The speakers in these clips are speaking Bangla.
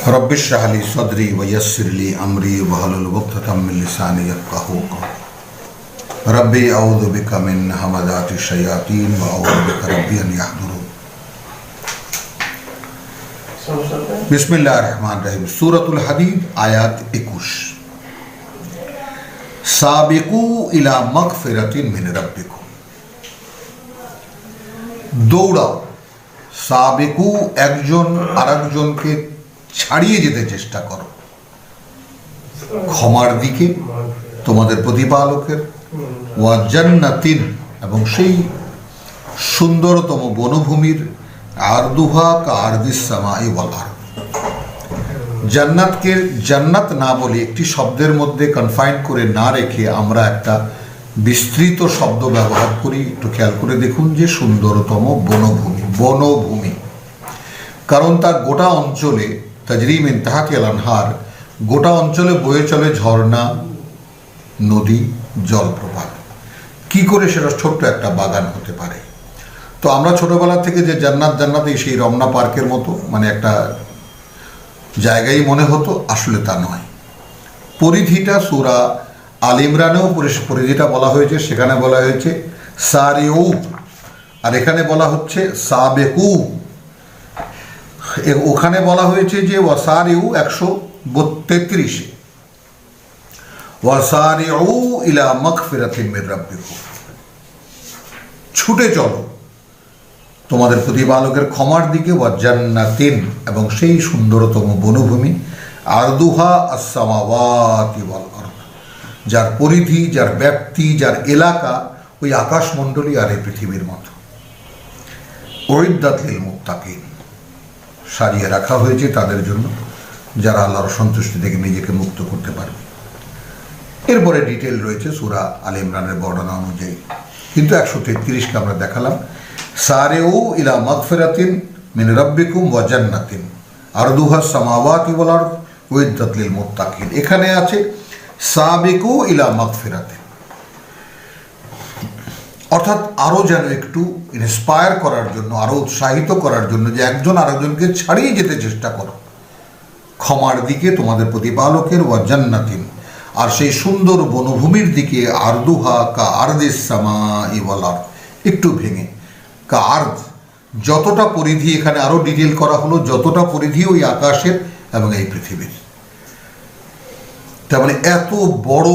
रब्बि इश्रह ली सदरी वयस्सिर ली अमरी वहलुल उक़दतम मिन लिसानी यफ़क़हू क़ौली रब्बी अऊज़ु बिका मिन हमाज़ाति शयातीन व अऊज़ु बिका रब्बी अन यहज़ुरून। बिस्मिल्लाहिर्रहमानिर्रहीम। सूरतुल हदीद आयत 21। साबिकू इला मग़फ़िरतिन मिन रब्बिकुम, दौड़ाओ। সাবেকু একজন আরেকজনকে ছাড়িয়ে যেতে চেষ্টা করো ক্ষমার দিকে তোমাদের প্রতিপালকের, ওয়া জান্নাতিন এবং সেই সুন্দরতম বনভূমির, আরদুহা কা আরদিস সামাই ওয়াল আরদ। জান্নাতকে জান্নাত না বলে একটি শব্দের মধ্যে কনফাইন করে না রেখে আমরা একটা বিস্তৃত শব্দ ব্যবহার করি। একটু খেয়াল করে দেখুন যে সুন্দরতম বনভূমি, বনভূমি, কারণ তার গোটা অঞ্চলে তাজরি মিন তাহতিহাল আনহার, গোটা অঞ্চলে বয়ে চলে ঝর্ণা, নদী, জলপ্রপাত। কি করে সেটা ছোট্ট একটা বাগান হতে পারে? তো আমরা ছোটবেলা থেকে যে জান্নাত জান্নাতে সেই রমনা পার্কের মতো মানে একটা জায়গায় মনে হতো, আসলে তা নয়। পরিধিটা সূরা আল ইমরানেও পরিধিটা বলা হয়েছে, সেখানে বলা হয়েছে সারিউ, আর এখানে বলা হচ্ছে সাবেকু। ওখানে বলা হয়েছে যে ওয়াসারিউ 133, ওয়াসারিউ ইলা মাগফিরাতিন মির রাব্বিকুম, ছুটে চলো তোমাদের প্রতিপালকের ক্ষমার দিকে, ওয়া জান্নাতিন এবং সেই সুন্দরতম বনভূমি, আরদুহা আস-সামাওয়াতি ওয়াল আরদ, যার পরিধি, যার ব্যাপ্তি, যার এলাকা ওই আকাশমণ্ডলী আর এই পৃথিবীর মতো। উইদ্দাত লিল মুত্তাকিন, সাজিয়ে রাখা হয়েছে তাদের জন্য যারা আল্লাহর সন্তুষ্টি থেকে নিজেকে মুক্ত করতে পারবে। এরপরে ডিটেল রয়েছে সূরা আল ইমরানের বর্ণনা অনুযায়ী, কিন্তু 133কে আমরা দেখালাম। সারিউ ইলা মাগফিরাতিন মিন রাব্বিকুম ওয়া জান্নাতিন আরদুহা সামাওয়াতি ওয়াল আরদ উইদ্দাত লিল মুত্তাকিন। এখানে আছে সাবিকু ইলা মাগফিরাতিন, অর্থাৎ আরও যেন একটু ইন্সপায়ার করার জন্য, আরও উৎসাহিত করার জন্য যে একজন আরেকজনকে ছাড়িয়ে যেতে চেষ্টা করো ক্ষমার দিকে তোমাদের প্রতিপালকের, ওয়া জান্নাতিন আর সেই সুন্দর বনভূমির দিকে, আরদুহা কা আরদিস সামাই ওয়াল আরদ, একটু ভেঙে কা আরদ, যতটা পরিধি, এখানে আরও ডিটেল করা হলো, যতটা পরিধি ওই আকাশের এবং এই পৃথিবীর। তার মানে এত বড়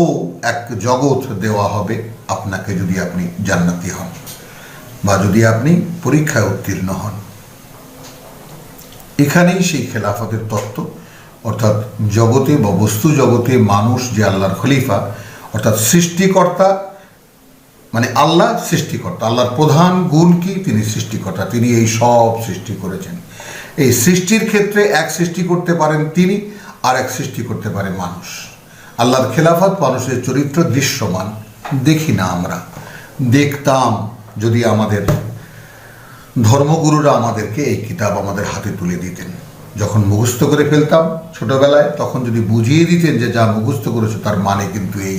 এক জগৎ দেওয়া হবে আপনাকে যদি আপনি জান্নাতি হন বা যদি আপনি পরীক্ষায় উত্তীর্ণ হন। এখানেই সেই খেলাফতের তত্ত্ব, অর্থাৎ জগতে বা বস্তু জগতে মানুষ যে আল্লাহর খলিফা, অর্থাৎ সৃষ্টিকর্তা, মানে আল্লাহ সৃষ্টিকর্তা। আল্লাহর প্রধান গুণ কি? তিনি সৃষ্টিকর্তা, তিনি এই সব সৃষ্টি করেছেন। এই সৃষ্টির ক্ষেত্রে এক সৃষ্টি করতে পারেন তিনি, আর এক সৃষ্টি করতে পারে মানুষ। আল্লাহর খেলাফত মানুষের চরিত্র দৃশ্যমান, দেখি না আমরা, দেখতাম যদি আমাদের ধর্মগুরুরা আমাদেরকে এই কিতাব আমাদের হাতে তুলে দিতেন। যখন মুখস্থ করে ফেলতাম ছোটবেলায়, তখন যদি বুঝিয়ে দিতেন যে যা মুখস্থ করেছো তার মানে কিন্তু এই,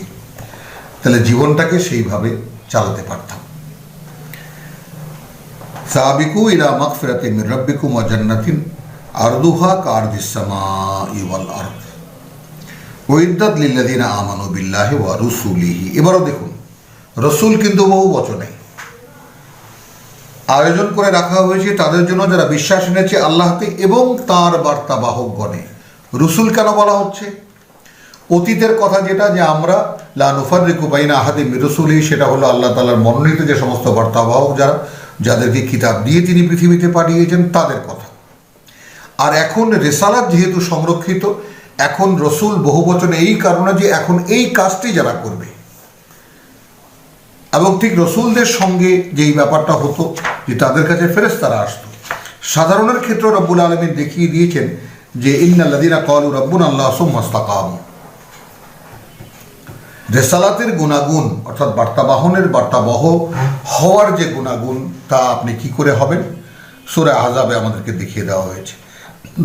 তাহলে জীবনটাকে সেইভাবে চালাতে পারতাম। সাবিকু ইলা মাগফিরাতিন মির রাব্বিকুম ওয়া জান্নাতিন আরদুহা কা আরদিস সামাই ওয়াল আরদ উইদ্দাত লিল্লাযিনা আমানু বিল্লাহি ওয়া রুসুলিহি। এবারও দেখুন, রসুল কিন্তু বহু বচনে আয়োজন করে রাখা হয়েছে তাদের জন্য যারা বিশ্বাস এনেছে আল্লাহতে এবং তাঁর বার্তাবাহকগণে। রসুল কেন বলা হচ্ছে? অতীতের কথা যেটা, যে আমরা লা নুফাররিকু বাইনা আহাদিম মির রুসুলিহি, সেটা হলো আল্লাহ তাআলার মনোনীত যে সমস্ত বার্তাবাহক যারা, যাদেরকে কিতাব দিয়ে তিনি পৃথিবীতে পাঠিয়েছেন, তাদের কথা। আর এখন রিসালাত যেহেতু সংরক্ষিত, এখন রসুল বহু বচনে এই কারণে যে এখন এই কাজটি যারা করবে, এবং ঠিক রসুলদের সঙ্গে যেই ব্যাপারটা হতো যে তাদের কাছে ফেরেশতারা আসতো। সাধারণের ক্ষেত্রে রব্বুল আলামিন দেখিয়ে দিয়েছেন যে ইন্নাল্লাযীনা ক্বালু রাব্বুনা আল্লাহু সুম্মা ইসতাকামু, রিসালাতের গুণাগুণ, অর্থাৎ বার্তাবহ হওয়ার যে গুণাগুণ, তা আপনি কি করে হবেন? সূরা আহজাবে আমাদেরকে দেখিয়ে দেওয়া হয়েছে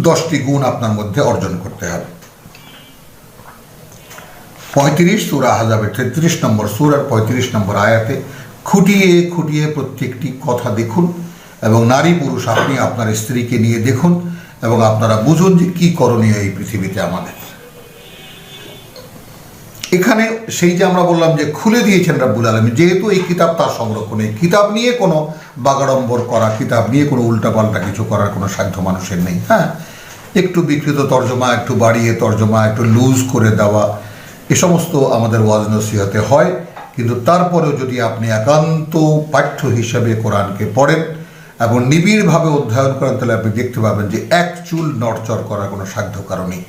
10টি গুণ আপনার মধ্যে অর্জন করতে হবে। 35 সূরা আহজাবের 33 নম্বর সূরার 35 নম্বর আয়াতে খুঁটিয়ে খুঁটিয়ে প্রত্যেকটি কথা দেখুন, এবং নারী পুরুষ আপনি আপনার স্ত্রীকে নিয়ে দেখুন এবং আপনারা বুঝুন যে কী করণীয় এই পৃথিবীতে আমাদের। এখানে সেই যে আমরা বললাম যে খুলে দিয়েছেন রাব্বুল আলামিন, যেহেতু এই কিতাব তার সংরক্ষণে, কিতাব নিয়ে কোনো বাগাড়ম্বর করা, কিতাব নিয়ে কোনো উল্টাপাল্টা কিছু করার কোনো সাধ্য মানুষের নেই। হ্যাঁ, একটু বিকৃত তর্জমা, একটু বাড়িয়ে তর্জমা, একটু লুজ করে দেওয়া, এ সমস্ত আমাদের ওয়াজ নসিহতে হয়। কিন্তু তারপরেও যদি আপনি একান্ত পাঠ্য হিসাবে কোরআনকে পড়েন এবং নিবিড়ভাবে অধ্যয়ন করেন, তাহলে আপনি দেখতে পাবেন যে এক চুল নড়চড় করার কোনো সাধ্য কারণেই।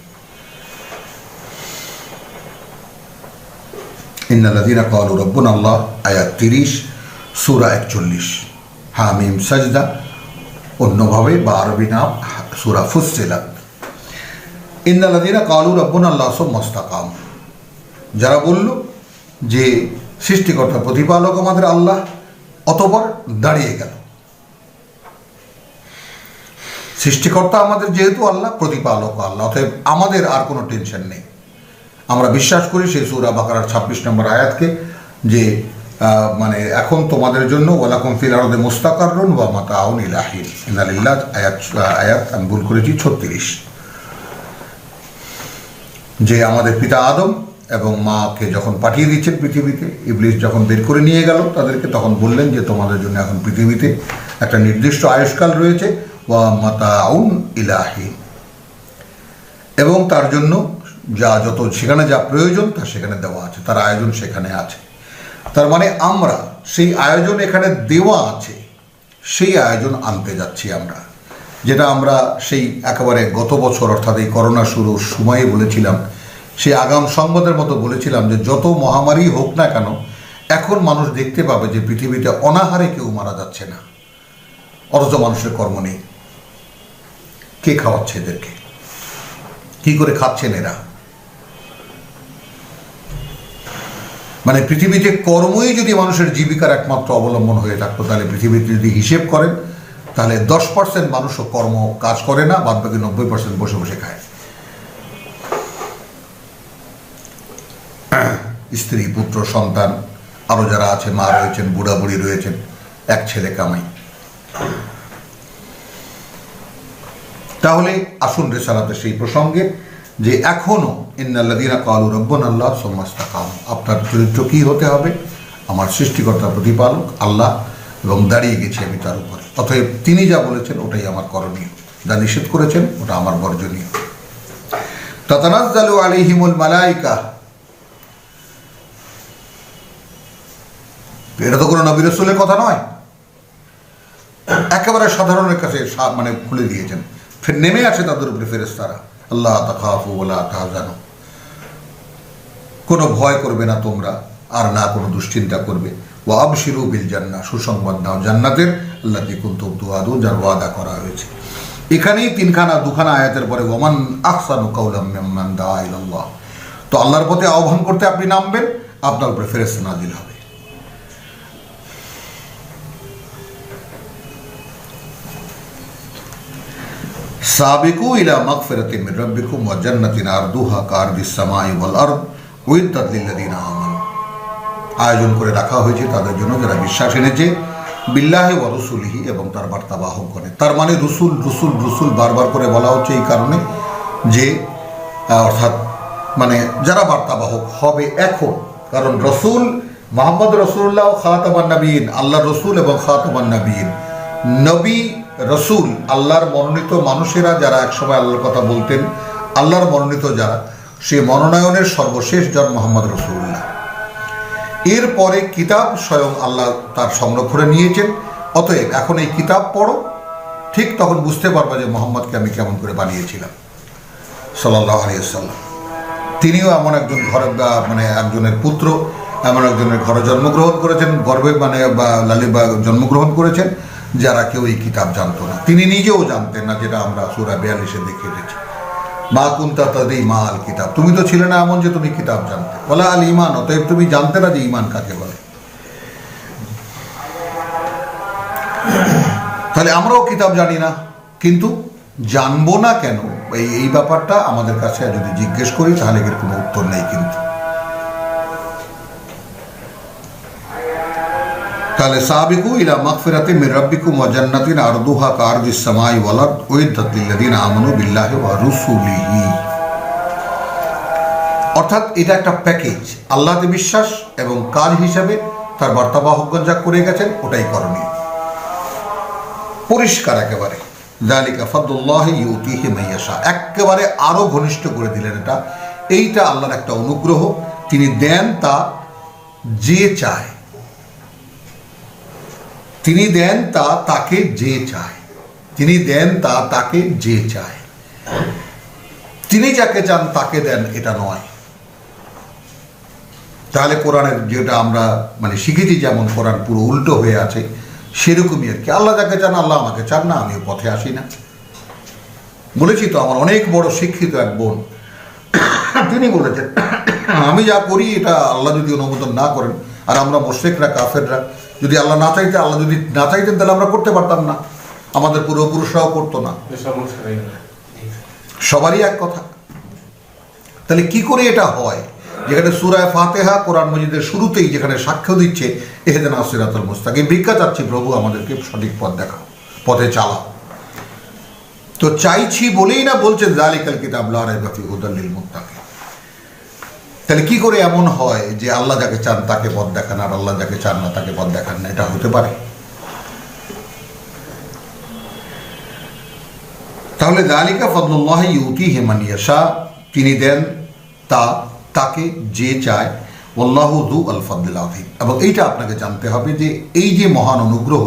ইন্নাল্লাযীনা ক্বালু রাব্বুনা আল্লাহ, আয়াত 30, সূরা 41, হামিম সাজদা, অন্যভাবে বা আরবি নাম সূরা ফুসসিলাত। ইন্নাল্লাযীনা ক্বালু রাব্বুনা আল্লাহ সুম্মা ইসতাকামু, যারা বলল যে সৃষ্টিকর্তা প্রতিপালক আমাদের আল্লাহ, অতঃপর দাঁড়িয়ে গেল। সৃষ্টিকর্তা আমাদের যেহেতু আল্লাহ, প্রতিপালক আল্লাহ, অতএব আমাদের আর কোনো টেনশন নেই। আমরা বিশ্বাস করি সেই সূরা বাকারার 26 নম্বর আয়াতকে, যে মানে এখন তোমাদের জন্য ওয়ালাকুম ফিল আরদি মুস্তাকাররুন ওয়া মাতাউন ইলা হিন, ইন্না লিল্লাহ, আয়াত আমি ভুল করেছি 36, যে আমাদের পিতা আদম এবং মাকে যখন পাঠিয়ে দিচ্ছেন পৃথিবীতে, ইবলিস যখন বের করে নিয়ে গেল তাদেরকে, তখন বললেন যে তোমাদের জন্য এখন পৃথিবীতে একটা নির্দিষ্ট আয়ুষ্কাল রয়েছে, ওয়া মাতাউন ইলা হিন, এবং তার জন্য যা যত সেখানে যা প্রয়োজন তা সেখানে দেওয়া আছে, তার আয়োজন সেখানে আছে। তার মানে আমরা সেই আয়োজন এখানে দেওয়া আছে, সেই আয়োজন আনতে যাচ্ছি আমরা, যেটা আমরা সেই একেবারে গত বছর অর্থাৎ এই করোনা শুরুর সময়ে বলেছিলাম, সেই আগাম সংবাদের মতো বলেছিলাম যে যত মহামারী হোক না কেন, এখন মানুষ দেখতে পাবে যে পৃথিবীতে অনাহারে কেউ মারা যাচ্ছে না, অথচ মানুষের কর্ম নেই। কে খাওয়াচ্ছে এদেরকে? কি করে খাচ্ছেন এরা? মানে পৃথিবীতে কর্মই যদি মানুষের জীবিকার একমাত্র অবলম্বন হয়ে থাকতো, তাহলে পৃথিবীতে যদি হিসেব করেন, তাহলে 10% মানুষও কর্ম কাজ করে না, বাদ বাকি 90% বসে বসে খায়। স্ত্রী, পুত্র, সন্তান, আরও যারা আছে, মা রয়েছেন, বুড়া বুড়ি রয়েছেন, এক ছেলে কামাই। তাহলে আসুন রিসালাতের সেই প্রসঙ্গে, যে এখনো ইন্নাল্লাযীনা ক্বালু রাব্বুনা আল্লাহ সুম্মা ইসতাকামু, আপনার চরিত্র কি হতে হবে? আমার সৃষ্টিকর্তা প্রতিপালক আল্লাহ, এবং দাঁড়িয়ে গেছি আমি তার উপরে, অতএব তিনি যা বলেছেন ওটাই আমার করণীয়, যা নিষেধ করেছেন ওটা আমার বর্জনীয়। তাতানাজ্জালু আলাইহিমুল মালায়েকা, এটা তো কোনো নবী রাসূলের কথা নয়, একেবারে সাধারণের কাছে মানে খুলে দিয়েছেন। ফের নেমে আসে তাদের উপরে ফেরেশতারা, আল্লাহ তাখাফু ওয়ালা তাহজানু, কোনো ভয় করবে না তোমরা, আর না কোনো দুশ্চিন্তা করবে। ওয়া আবশিরু বিল জান্নাহ, সুসংবাদ দাও জান্নাতের, আল্লাতী কুনতুম তুআদুন, যার ওয়াদা করা হয়েছে। এখানেই দুখানা আয়াতের পরে ওয়ামান আহসানু কাওলাম মিম্মান দাআ ইলাল্লাহ, তো আল্লাহর পথে আহ্বান করতে আপনি নামবেন, আপনার উপরে ফেরেশতা নাজিল হবে। সাবিকু ইলা মাগফিরাতিন মির রাব্বিকুম ওয়া জান্নাতিন আরদুহা কাআরদিস সামাই ওয়াল আরদ উইদ্দাত লিল্লাযীনা আমানু, আয়োজন করে রাখা হয়েছে তাদের জন্য যারা বিশ্বাস এনেছে বিল্লাহি ওয়া রাসূলিহি, এবং তার বার্তাবাহক করে। তার মানে রসুল রসুল রসুল বারবার করে বলা হচ্ছে এই কারণে যে অর্থাৎ মানে যারা বার্তাবাহক হবে এখন, কারণ রসুল মুহাম্মদ রাসূলুল্লাহ খাতামান নবীন, আল্লাহর রসুল এবং খাতামান নবীন, নবী রসুল আল্লাহর মনোনীত মানুষেরা যারা একসময় আল্লাহর কথা বলতেন, আল্লাহর মনোনীত যারা, সে মনোনয়নের সর্বশেষ জন মোহাম্মদ রাসূলুল্লাহ। এরপরে কিতাব স্বয়ং আল্লাহ তার সংরক্ষণে নিয়েছেন, অতএব এখন এই কিতাব পড়ো, ঠিক তখন বুঝতে পারবা যে মোহাম্মদকে আমি কেমন করে বানিয়েছিলাম সাল্লাল্লাহু আলাইহি ওয়াসাল্লাম। তিনিও এমন একজন ঘরে মানে একজনের পুত্র, এমন একজনের ঘরে জন্মগ্রহণ করেছেন, গর্ভে মানে বা লালি বা জন্মগ্রহণ করেছেন, যারা কেউ এই কিতাব জানতো না, তিনি নিজেও জানতেন না, যেটা আমরা সূরা 42-এ দেখে এসেছি। মা কুনতা তাদরি মা আল কিতাব, তুমি তো ছিলে না এমন যে তুমি কিতাব জানতে, ওয়ালা আল ঈমান, অতএব তুমি জানতে না যে ঈমান কাকে বলে। তাহলে আমরাও কিতাব জানি না, কিন্তু জানবো না কেন, এই ব্যাপারটা আমাদের কাছে যদি জিজ্ঞেস করি তাহলে এর কোনো উত্তর নেই। কিন্তু তাহলে সাবিকু ইলা মাগফিরাতিন মির রাব্বিকুম ওয়া জান্নাতিন আরদুহা কারদিস সামাই ওয়াল আরদ উইদ্দাত লিল্লাযিনা আমানু বিল্লাহি ওয়া রুসুলিহি। অর্থাৎ এটা একটা প্যাকেজ, আল্লাহতে বিশ্বাস এবং কাজ হিসাবে তার বার্তাবাহকগণ যা করে গেছেন ওটাই করণীয়, পরিষ্কার একেবারে। যালিকা ফাদলুল্লাহি ইউতিহি মাইয়াশা, একেবারে আরো ঘনিষ্ঠ করে দিলেন। এইটা আল্লাহর একটা অনুগ্রহ, তিনি দেন তা যে চায়, তিনি দেন তা তাকে যে চায়, তিনি দেন তা তাকে যে চায়, তিনি যাকে চান তাকে দেন, এটা নয়। তাহলে কোরআনের যেটা আমরা শিখেছি, যেমন কোরআন পুরো উল্টো হয়ে আছে সেরকমই আর কি। আল্লাহ যাকে চান, আল্লাহ আমাকে চান না, আমিও পথে আসি না। বলেছি তো, আমার অনেক বড় শিক্ষিত এক বোন, তিনি বলেছেন আমি যা করি এটা আল্লাহ যদি অনুমোদন না করেন, আর আমরা মুশরিকরা কাফেররা যদি আল্লাহ না চাইতেন, আল্লাহ যদি না চাইতেন তাহলে আমরা করতে পারতাম না, আমাদের পূর্বপুরুষরাও করতো না, সবারই এক কথা। তাহলে কি করে এটা হয়? যেখানে সূরা ফাতিহা কোরআন মাজিদের শুরুতেই যেখানে সাক্ষ্য দিচ্ছে ইহদিনাস সিরাতাল মুস্তাকিম, ভিক্ষা চাচ্ছি প্রভু আমাদেরকে সঠিক পথ দেখাও, পথে চালাও। তো চাইছি বলেই না বলছেন যালিকাল কিতাব লা রাইবা ফীহি হুদাল লিল মুত্তাকিন। তাহলে কি করে এমন হয় যে আল্লাহ যাকে চান তাকে পথ দেখান, আর আল্লাহ যাকে চান না তাকে পথ দেখান না? এটা হতে পারে? তাহলে যালিকা ফাদলুল্লাহি ইউতিহি মান ইয়াশা, তিনি দেন তা তাকে যে চায়, আল্লাহু যু আল ফাদলিল আযীম। এবং এইটা আপনাকে জানতে হবে যে এই যে মহান অনুগ্রহ,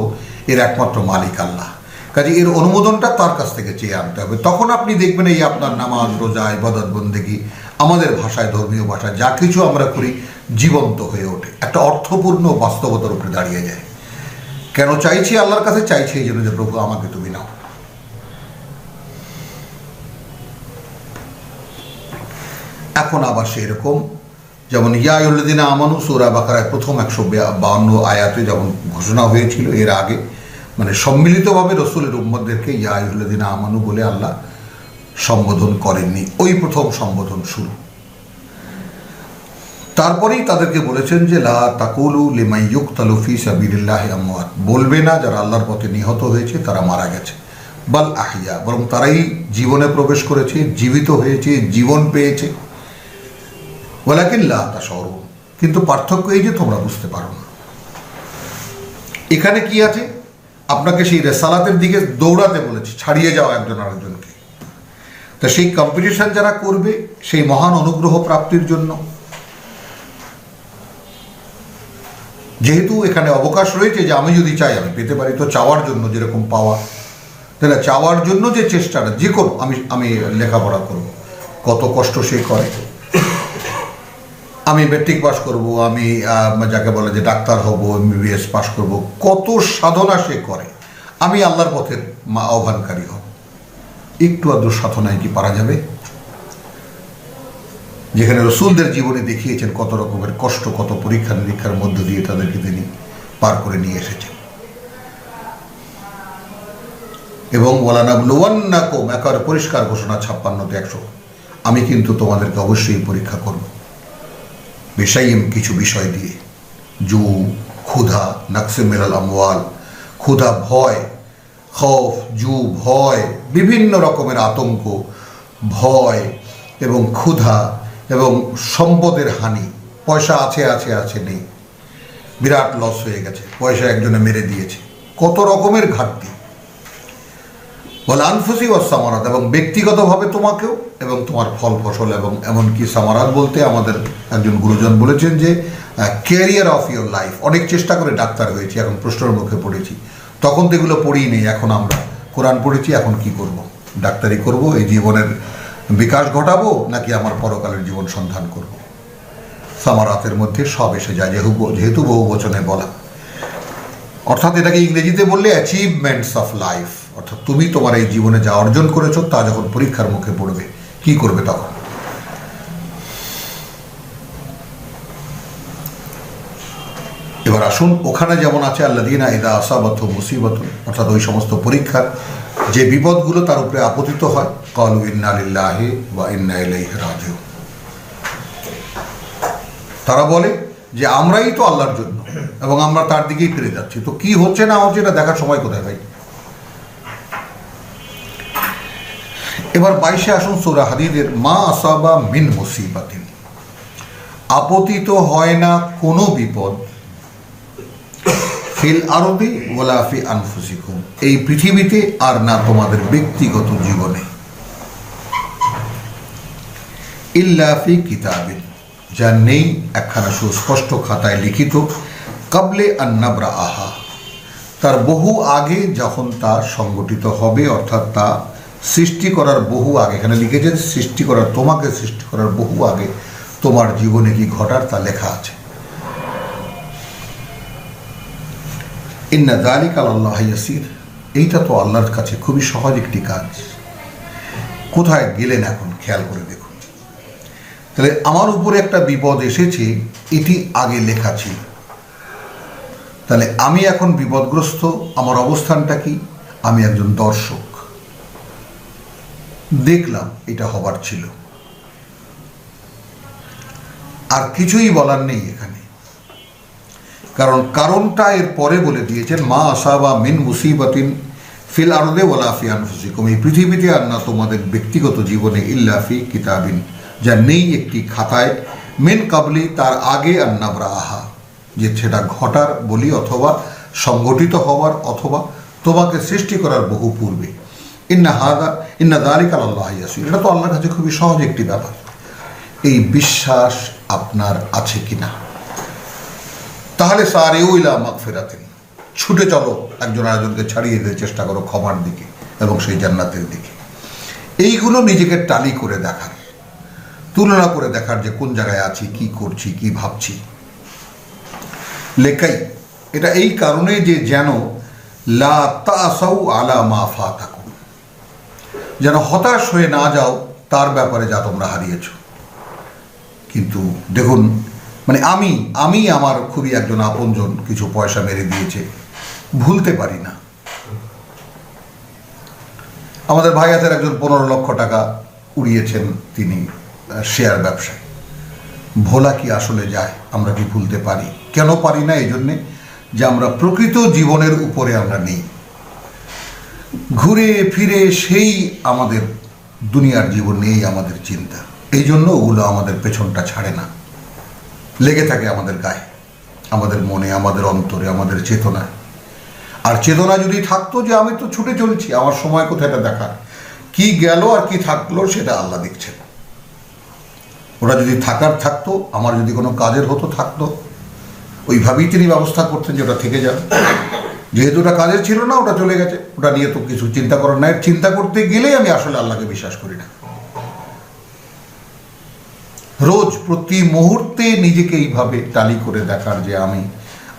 এর একমাত্র মালিক আল্লাহ, কাজে এর অনুমোদনটা তার কাছ থেকে চেয়ে আনতে হবে। তখন আপনি দেখবেন এই আপনার নামাজ, রোজা, ইবাদত, বন্দেগী, আমাদের ভাষায়, ধর্মীয় ভাষায় যা কিছু আমরা করি জীবন্ত হয়ে ওঠে, একটা অর্থপূর্ণ বাস্তবতার উপরে দাঁড়িয়ে যায়। কেন চাইছি? আল্লাহর কাছে চাইছি এই জন্য যে প্রভু আমাকে তুমি নাও। এখন আবার সেরকম যেমন ইয়া আইয়ুহাল্লাযীনা আমানু, সূরা বাকারায় প্রথম 152 আয়াতে যেমন ঘোষণা হয়েছিল, এর আগে সম্মিলিতভাবে রসুলের উম্মতদেরকে ইয়া আইয়ুহাল্লাযীনা আমানু বলে আল্লাহ সম্বোধন করেননি, ওই প্রথম সম্বোধন শুরু। তারপরেই তাদেরকে বলেছেন যে লা তাকুলু লিমান ইউকতালু ফী সাবিলিল্লাহি আমওয়াত, বলবে না যারা আল্লাহর পথে নিহত হয়েছে তারা মারা গেছে, বাল আহইয়া, বরং তারাই জীবনে প্রবেশ করেছে, জীবিত হয়েছে, জীবন পেয়েছে। ওয়ালাকিন লা তাশউরুন, কিন্তু পার্থক্য এই যে তোমরা বুঝতে পারো না। এখানে কি আছে? আপনাকে সেই রেসালাতের দিকে দৌড়াতে বলেছে, ছাড়িয়ে যাও একজন আরেকজনকে। তা সেই কম্পিটিশন যারা করবে সেই মহান অনুগ্রহ প্রাপ্তির জন্য, যেহেতু এখানে অবকাশ রয়েছে যে আমি যদি চাই আমি পেতে পারি, তো চাওয়ার জন্য যেরকম পাওয়া, তাহলে চাওয়ার জন্য যে চেষ্টাটা, যে কোনো আমি লেখাপড়া করব, কত কষ্ট সে করে, আমি ম্যাট্রিক পাস করব, আমি যাকে বলে যে ডাক্তার হব, MBBS পাস করব, কত সাধনা সে করে, আমি আল্লাহর পথের আহ্বানকারী হব। একটু আধটু সাধনায় কি পারা যাবে? যেখানে রসুলদের জীবনে দেখিয়েছেন কত রকমের কষ্ট, কত পরীক্ষা নিরীক্ষার মধ্য দিয়ে তাদেরকে তিনি পার করে নিয়ে এসেছেন। এবং ওয়ালানাবলুওয়ান্নাকুম, একেবারে পরিষ্কার ঘোষণা 56তে 100, আমি কিন্তু তোমাদেরকে অবশ্যই পরীক্ষা করব বিশাইয়িন, কিছু বিষয় দিয়ে। জু, ক্ষুধা, নাকসে মিনাল আমওয়াল, ক্ষুধা ভয়, খৌফ, জু ভয়, বিভিন্ন রকমের আতঙ্ক, ভয় এবং ক্ষুধা এবং সম্পদের হানি, পয়সা আছে আছে আছে নেই, বিরাট লস হয়ে গেছে, পয়সা একজনে মেরে দিয়েছে, কত রকমের ঘাটতি। বলে আনফুসি ওয়াস সামারাত, এবং ব্যক্তিগতভাবে তোমাকেও এবং তোমার ফল ফসল, এবং এমনকি সামারাত বলতে আমাদের একজন গুরুজন বলেছেন যে ক্যারিয়ার অফ ইয়োর লাইফ। অনেক চেষ্টা করে ডাক্তার হয়েছি, এখন প্রশ্নের মুখে পড়েছি, তখন তো এগুলো পড়িই নেই, এখন আমরা কোরআন পড়েছি, এখন কি করব? ডাক্তারি করব, এই জীবনের বিকাশ ঘটাবো, নাকি আমার পরকালের জীবন সন্ধান করব? সামারাতের মধ্যে সব এসে যায়, যেহেতু বহু বচনে বলা। অর্থাৎ এটাকে ইংরেজিতে বললে অ্যাচিভমেন্টস অফ লাইফ, অর্থাৎ তুমি তোমার এই জীবনে যা অর্জন করেছো তা যখন পরীক্ষার মুখে পড়বে, কি করবে তখন? এবার আসুন, ওখানে যেমন আছে আল্লাযীনা ইযা আসাবাতহুম মুসিবাতুন, অর্থাৎ ওই সমস্ত পরীক্ষার যে বিপদগুলো তার উপরে আপতিত হয়, ক্বালু ইন্না লিল্লাহি ওয়া ইন্না ইলাইহি রাজিউন, তারা বলে যে আমরাই তো আল্লাহর জন্য এবং আমরা তার দিকেই ফিরে যাচ্ছি, তো কি হচ্ছে না হচ্ছে এটা দেখার সময় কোথায় ভাই? এবার 22-এ আসুন সূরা হাদীদের, মা আসাবা মিন মুসিবাতিন, আপতিত হয় না কোনো বিপদ, ফিল আরদি ওয়ালা ফি আনফুসিকুম, এই পৃথিবীতে আর না তোমাদের ব্যক্তিগত জীবনে, ইল্লা ফি কিতাবিন, যা নেই একখানা সুস্পষ্ট খাতায় লিখিত, কাবলে আন নাবরাআহা, তার বহু আগে যখন তা সংগঠিত হবে, অর্থাৎ তা সৃষ্টি করার বহু আগে, এখানে লিখেছে সৃষ্টি করার, তোমাকে সৃষ্টি করার বহু আগে তোমার জীবনে কি ঘটার তা লেখা আছে। ইন্না যালিকা আলাল্লাহি ইয়াসির, এইটা তো আল্লাহর কাছে খুবই সহজ একটি কাজ। কোথায় গেলেন এখন খেয়াল করে দেখুন। তাহলে আমার উপরে একটা বিপদ এসেছে, এটি আগে লেখা ছিল, তাহলে আমি এখন বিপদগ্রস্ত, আমার অবস্থানটা কি? আমি একজন দর্শক, দেখলাম এটা হবার ছিল, আর কিছুই বলার নেই এখানে, কারণ কারণটা এর পরে বলে দিয়েছেন, মা আসাবা মিন মুসিবাতিন ফিল আরদে ওয়ালা ফি আনফুসিকুম, এই পৃথিবীতে আর না তোমাদের ব্যক্তিগত জীবনে, ইল্লা ফি কিতাবিন, যা নেই একটি খাতায়, মিন কাবলি, তার আগে, আর নাবরাআহা, যে সেটা ঘটার বলি, অথবা সংগঠিত হওয়ার, অথবা তোমাকে সৃষ্টি করার বহু পূর্বে। ইন্না যালিকা আলাল্লাহি ইয়াসির, এটা তো আল্লাহর কাছে খুবই সহজ একটি ব্যাপার। এই বিশ্বাস আপনার আছে কিনা? তাহলে সারিউ ইলা মাগফিরাতিন, ছুটে চলো একজন আরেকজনকে ছাড়িয়ে দিতে চেষ্টা করো ক্ষমার দিকে এবং সেই জান্নাতের দিকে। এইগুলো নিজেকে টালি করে দেখার, তুলনা করে দেখার যে কোন জায়গায় আছি, কি করছি, কি ভাবছি। লেখাই এটা এই কারণে যে যেন লা তাসাউ আলা মা ফাতাকুম, যেন হতাশ হয়ে না যাও তার ব্যাপারে যা তোমরা হারিয়েছ। কিন্তু দেখুন, মানে আমি আমার খুবই একজন আপনজন কিছু পয়সা মেরে দিয়েছে, ভুলতে পারি না। আমাদের ভাইয়াদের একজন 15 লক্ষ টাকা উড়িয়েছেন তিনি শেয়ার ব্যবসায়। ভোলা কি আসলে যায়? আমরা কি ভুলতে পারি? কেন পারি না? এই জন্যে যে আমরা প্রকৃত জীবনের উপরে আমরা নেই, ঘুরে ফিরে সেই আমাদের দুনিয়ার জীবন নিয়েই আমাদের চিন্তা। এই জন্য ওগুলো আমাদের পেছনটা ছাড়ে না, লেগে থাকে আমাদের গায়ে, আমাদের মনে, আমাদের অন্তরে, আমাদের চেতনায়। আর চেতনা যদি থাকতো যে আমি তো ছুটে চলছি, আমার সময় কোথায় এটা দেখার, কি গেল আর কি থাকলো সেটা আল্লাহ দেখছেন। ওরা যদি থাকার থাকতো, আমার যদি কোনো কাজের হতো থাকতো, ওইভাবেই তিনি ব্যবস্থা করতেন যে ওটা থেকে যাবে। যেহেতু ওটা কাজের ছিল না, ওটা চলে গেছে, ওটা নিয়ে তো কিছু চিন্তা করার নাই। চিন্তা করতে গেলেই আমি আসলে আল্লাহকে বিশ্বাস করি না। রোজ প্রতি মুহূর্তে নিজেকে এইভাবে টালি করে দেখার যে আমি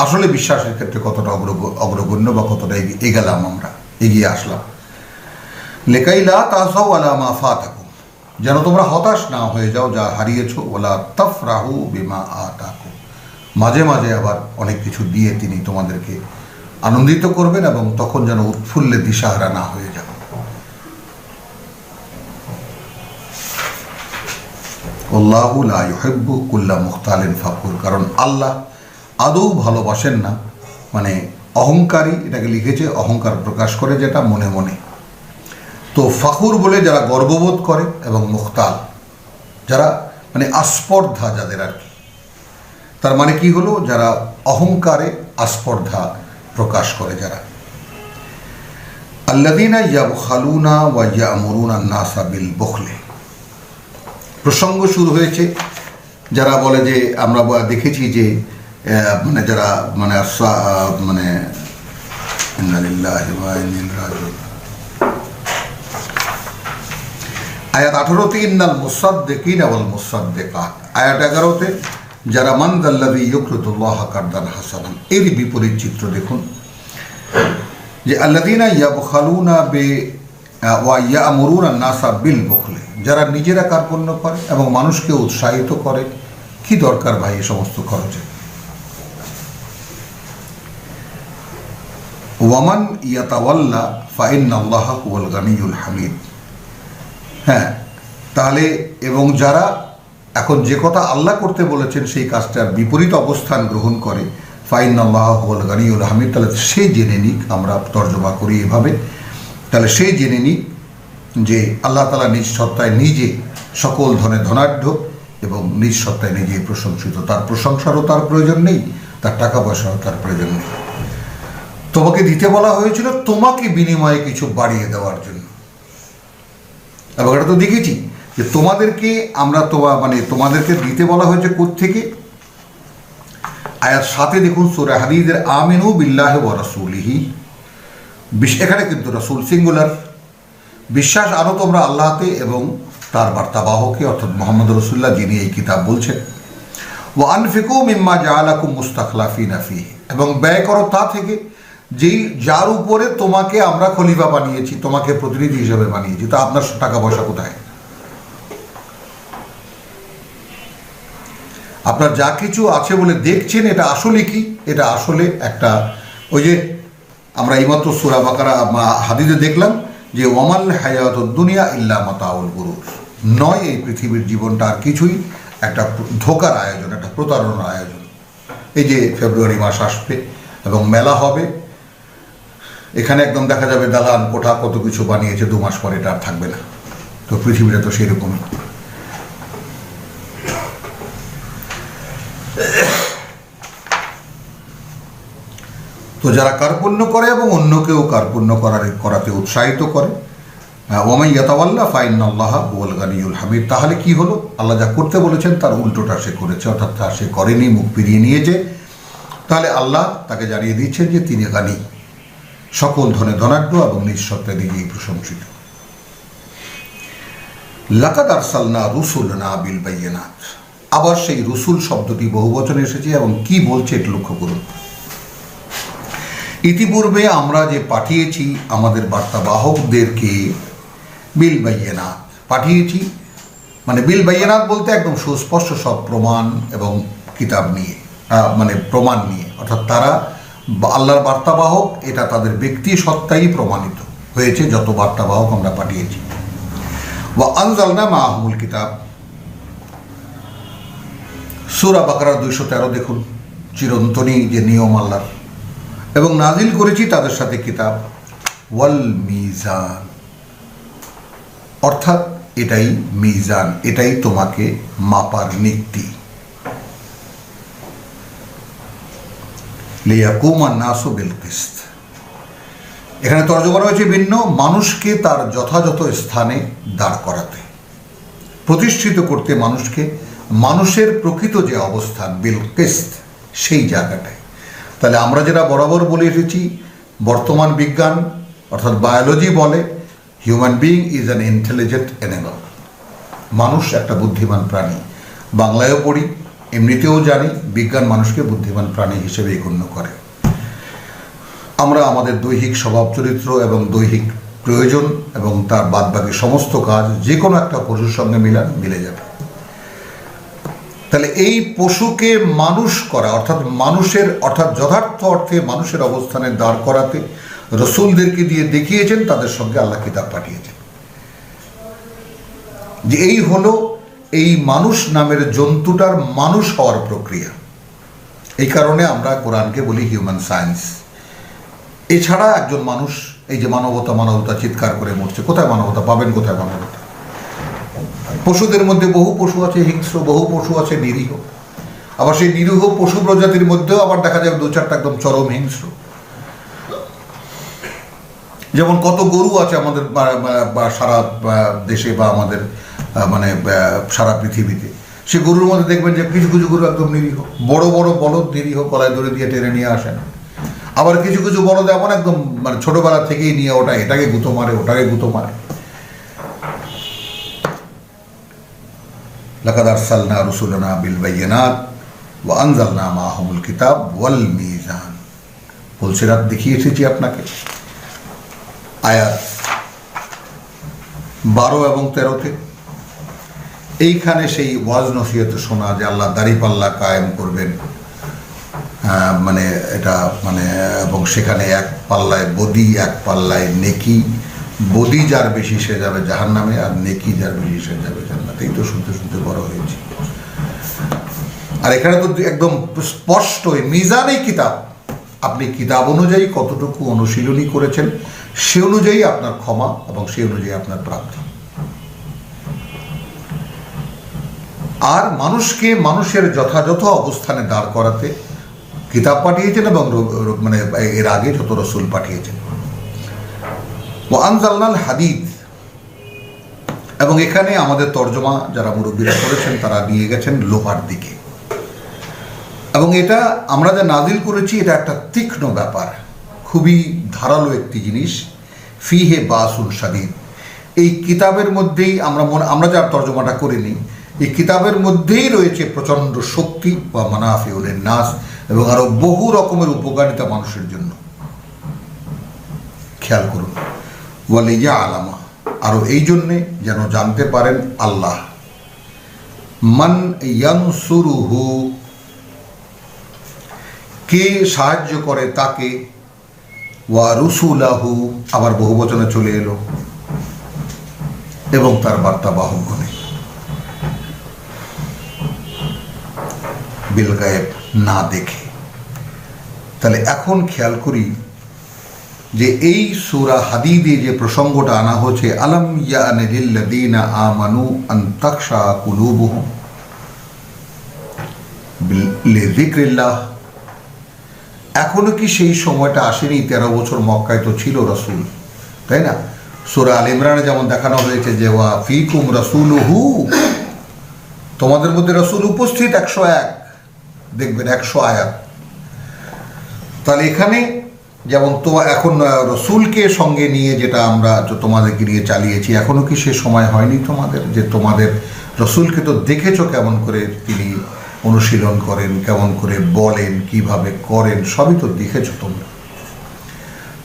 আসলে বিশ্বাসের ক্ষেত্রে কতটা অগ্রগণ্য বা কতটা এগেলাম, আমরা এগিয়ে আসলাম। লেকাইলা তাসাউ আলা মা ফাতাকুম, যেন তোমরা হতাশ না হয়ে যাও যা হারিয়েছো। ওয়ালা তাফরাহু বিমা আতাকুম, মাঝে মাঝে আবার অনেক কিছু দিয়ে তিনি তোমাদেরকে আনন্দিত করবেন, এবং তখন যেন উৎফুল্লে দিশাহারা না হয়ে যাও। আল্লাহু লা ইউহিব্বু কুল্লা মুখতালিন ফাখুর, কারণ আল্লাহ আদৌ ভালোবাসেন না মানে অহংকারী, এটাকে লিখেছে অহংকার প্রকাশ করে যেটা মনে মনে। তো ফাখুর বলে যারা গর্ববোধ করে, এবং মুখতাল যারা মানে আস্পর্ধা যাদের আর কি, তার মানে কি হলো, যারা অহংকারে আস্পর্ধা প্রকাশ করে যারা। আল্লাযীনা ইয়াবখালুনা ওয়া ইয়া'মুরুনা আন-নাসা বিল বুখলি, প্রসঙ্গ শুরু হয়েছে যারা বলে যে আমরা দেখেছি যে মানে যারা মানে মানে ইন্না লিল্লাহি ওয়া ইন্না ইলাইহি রাজিউন, আয়াত 18-তে ইন্নাল মুসাদ্দিকিনা ওয়াল মুসাদ্দিকাত, আয়াত 11-তে যারা মান যাল্লাযী ইউকরিদুল্লাহ কারদান হাসানান, এর বিপরীত চিত্র দেখুন যে আল্লাযীনা ইয়াবখালুনা ওয়া ইয়া'মুরুনা আন-নাসা বিল বুখলি, যারা নিজেরা কার্পণ্য করে এবং মানুষকে উৎসাহিত করে। কি দরকার ভাই এই সমস্ত খরচে? ওয়ামান ইয়াতাওয়াল্লা ফাইন্নাল্লাহা হুয়াল গানিয়ুল হামিদ। হ্যাঁ, তাহলে এবং যারা এখন যে কথা আল্লাহ করতে বলেছেন সেই কাজটার বিপরীত অবস্থান গ্রহণ করে ফাইনাল্লাহ হুয়াল গানিয়ুল হামিদ, তাহলে সে জেনে নিক, আমরা তর্জমা করি এভাবে, তাহলে সেই জেনে নিক যে আল্লাহ তাআলা নিজ সত্তায় নিজে সকল ধনে ধনাঢ্য এবং নিজ সত্তায় নিজেই প্রশংসিত। তার প্রশংসারও তার প্রয়োজন নেই, তার টাকা পয়সারও তার প্রয়োজন নেই। তোমাকে দিতে বলা হয়েছিল তোমাকে বিনিময়ে কিছু বাড়িয়ে দেওয়ার জন্য। এবং এটা তো দেখেছি যে তোমাদেরকে আমরা তোমাদেরকে দিতে বলা হয়েছে কোত্থেকে। আয়াত 7 দেখুন সূরা হাদীদের আমিনু বিল্লাহি ওয়া রাসূলিহি, এখানে কিন্তু রাসূল সিঙ্গুলার, বিশ্বাস আনো তোমরা আল্লাহতে এবং তার বার্তাবাহকে অর্থাৎ মুহাম্মদ রাসূলুল্লাহ যিনি এই কিতাব বলছেন। ওয়া আনফিকু মিম্মা জাআলাকুম মুস্তাখলাফিনা ফিহি, এবং ব্যয় করো তা থেকে যার উপরে তোমাকে আমরা খলিফা বানিয়েছি, তোমাকে প্রতিনিধি হিসেবে বানিয়েছি। তা আপনার টাকা পয়সা কোথায়? আপনার যা কিছু আছে বলে দেখছেন এটা আসলে কি? এটা আসলে একটা ওই যে আমরা এইমাত্র সূরা বাকারা হাদিসে দেখলাম যে ওয়ামাল হায়াতুদ দুনিয়া ইল্লা মাতাউল গুরুর, নয় এই পৃথিবীর জীবনটা আর কিছুই একটা ধোকার আয়োজন, একটা প্রতারণার আয়োজন। এই যে ফেব্রুয়ারি মাস আসবে এবং মেলা হবে, এখানে একদম দেখা যাবে দালান কোঠা কত কিছু বানিয়েছে, 2 মাস পরে এটা আর থাকবে না। তো পৃথিবীটা তো সেরকমই। তো যারা কার্পণ্য করে এবং অন্যকেও কার্পণ্য করাতে উৎসাহিত করে, ওয়ামান ইয়াতাওয়াল্লা ফাইন্নাল্লাহা হুয়াল গানিয়ুল হামিদ, তাহলে কি হলো? আল্লাহ যা করতে বলেছেন তার উল্টোটা সে করেছে, অর্থাৎ তা সে করেনি, মুখ ফিরিয়ে নিয়েছে। তাহলে আল্লাহ তাকে জানিয়ে দিচ্ছেন যে তিনি গানি, সকল ধনে ধনাঢ্য এবং নিজ সত্তায় নিজেই প্রশংসিত। লাকাদ আরসালনা রুসুলানা বিল বাইয়িনাত, আবার সেই রসুল শব্দটি বহুবচনে এসেছে এবং কি বলছে এটা লক্ষ্য করুন। ইতিপূর্বে আমরা যে পাঠিয়েছি আমাদের বার্তাবাহকদেরকে বিল বাইয়িনাত পাঠিয়েছি, মানে বিল বাইয়িনাত বলতে একদম সুস্পষ্ট সব প্রমাণ এবং কিতাব নিয়ে, প্রমাণ নিয়ে, অর্থাৎ তারা আল্লাহর বার্তাবাহক, এটা তাদের ব্যক্তি সত্তাই প্রমাণিত হয়েছে যত বার্তাবাহক আমরা পাঠিয়েছি। ওয়া আনজালনা মাআহুমুল কিতাব, সূরা বাকারা 213 দেখুন, চিরন্তনী যে নিয়ম আল্লাহর, এবং নাজিল করেছি তাদের সাথে কিতাব, ওয়াল মিজান, অর্থাৎ এটাই মিজান, এটাই তোমাকে মাপার নীতি। লিয়াকুমান নাসু বিল কিসত, এখানে তর্জমা রয়েছে ভিন্ন, মানুষকে তার যথাযথ স্থানে দাঁড় করাতে, প্রতিষ্ঠিত করতে মানুষকে, মানুষের প্রকৃত যে অবস্থান বিল কিসত সেই জায়গাটায়। তাহলে আমরা যেটা বরাবর বলে এসেছি, বর্তমান বিজ্ঞান অর্থাৎ বায়োলজি বলে human being is an intelligent animal, মানুষ একটা বুদ্ধিমান প্রাণী। বাংলায়ও পড়ি, এমনিতেও জানি, বিজ্ঞান মানুষকে বুদ্ধিমান প্রাণী হিসেবেই গণ্য করে। আমরা আমাদের দৈহিক স্বভাব চরিত্র এবং দৈহিক প্রয়োজন এবং তার বাদবাকি সমস্ত কাজ যে কোনো একটা পশুর সঙ্গে মিলে যাবে। তাহলে এই পশুকে মানুষ করা অর্থাৎ যথার্থ অর্থে মানুষের অবস্থানে দাঁড় করাতে রসুলদেরকে দিয়ে দেখিয়েছেন, তাদের সঙ্গে আল্লাহ কিতাব পাঠিয়েছেন, যে এই হলো এই মানুষ নামের জন্তুটার মানুষ হওয়ার প্রক্রিয়া। এই কারণে আমরা কোরআনকে বলি হিউম্যান সায়েন্স। এছাড়া একজন মানুষ, এই যে মানবতা চিৎকার করে মরছে, কোথায় মানবতা পাবেন? কোথায় মানবতা? পশুদের মধ্যে বহু পশু আছে হিংস্র, বহু পশু আছে নিরীহ, আবার সেই নিরীহ পশু প্রজাতির মধ্যেও আবার দেখা যায় 2-4টা একদম চরম হিংস্র। যেমন কত গরু আছে আমাদের সারা দেশে বা আমাদের সারা পৃথিবীতে, সে গরুর মধ্যে দেখবেন যে কিছু কিছু গরু একদম নিরীহ, বড় বড় বলদ নিরীহ, গলায় দড়ি দিয়ে টেনে নিয়ে আসেন। আবার কিছু কিছু বলদ এমন একদম ছোটবেলা থেকেই নিয়ে এটাকে গুঁতো মারে, ওটাকে গুঁতো মারে। লাকাদ আরসালনা রুসুলানা বিল বাইয়িনাত ওয়া আনজালনা মাআহুমুল কিতাব ওয়াল মিজান, বলছে রাত দেখিয়ে এসেছি আপনাকে। আয়াত 12 এবং 13-তে এইখানে সেই ওয়াজ নসিহত শোনা যে আল্লাহ দাড়িপাল্লা কায়েম করবেন, এবং সেখানে এক পাল্লায় বদি, এক পাল্লায় নেকি, বদি যার বেশি সে যাবে জাহান্নামে, আর নেকি যার বেশি সে যাবে জান্নাতে। এই তো শুনতে শুনতে বড় হয়েছি। আর এখানে তো একদম স্পষ্ট মিজানেই কিতাব, আপনি কিতাব অনুযায়ী কতটুকু অনুশীলনী করেছেন সে অনুযায়ী আপনার ক্ষমা এবং সে অনুযায়ী আপনার প্রাপ্তি। আর মানুষকে মানুষের যথাযথ অবস্থানে দাঁড় করাতে কিতাব পাঠিয়েছেন এবং মানে এর আগে যত রসুল পাঠিয়েছেন। ওয়া আনজালনাল হাদিদ, এবং এখানে আমাদের তর্জমা যারা মুরব্বীরা করেছেন তারা নিয়ে গেছেন লোহার দিকে। এবং এটা আমরা যা নাজিল করেছি এটা একটা তীক্ষ্ণ ব্যাপার, খুবই ধারালো একটি জিনিস। ফিহে বাসুন শাদীদ, এই কিতাবের মধ্যেই আমরা যার তর্জমাটা করিনি, এই কিতাবের মধ্যেই রয়েছে প্রচণ্ড শক্তি বা মানাফিউল নাস, এবং আরো বহু রকমের উপকারিতা মানুষের জন্য। খেয়াল করুন, ওয়ালিয়া আলামা, আরো এই জন্যে যেন জানতে পারেন আল্লাহ, মান ইয়ানসুরুহু, কে সাহায্য করে তাকে, ওয়া রুসুলাহু, আবার বহু বচনে চলে এলো, এবং তার বার্তা বাহকগণে, বিল গায়েব, না দেখে। তাহলে এখন খেয়াল করি যে এই সূরা হাদীদে যে প্রসঙ্গটা আনা হচ্ছে, আলাম ইয়ানি লিল্লাযীনা আমানু আন তাখশা কুলুবুহুম লিযিকরিল্লাহ, এখনো কি সেই সময়টা আসেনি? 13 বছর মক্কায় তো ছিল রাসূল, তাই না? সূরা আল ইমরানে যেমন দেখানো হয়েছে যে ওয়া ফীকুম রাসূলুহু, তোমাদের মধ্যে রাসূল উপস্থিত 101, দেখবেন 100 আয়াত। তাহলে এখানে যেমন তো এখন রসুলকে সঙ্গে নিয়ে যেটা আমরা তোমাদেরকে নিয়ে চালিয়েছি, এখনো কি সে সময় হয়নি তোমাদের যে তোমাদের রসুলকে তো দেখেছো কেমন করে তিনি অনুশীলন করেন, কেমন করে বলেন, কিভাবে করেন, সবই তো দেখেছো তোমরা।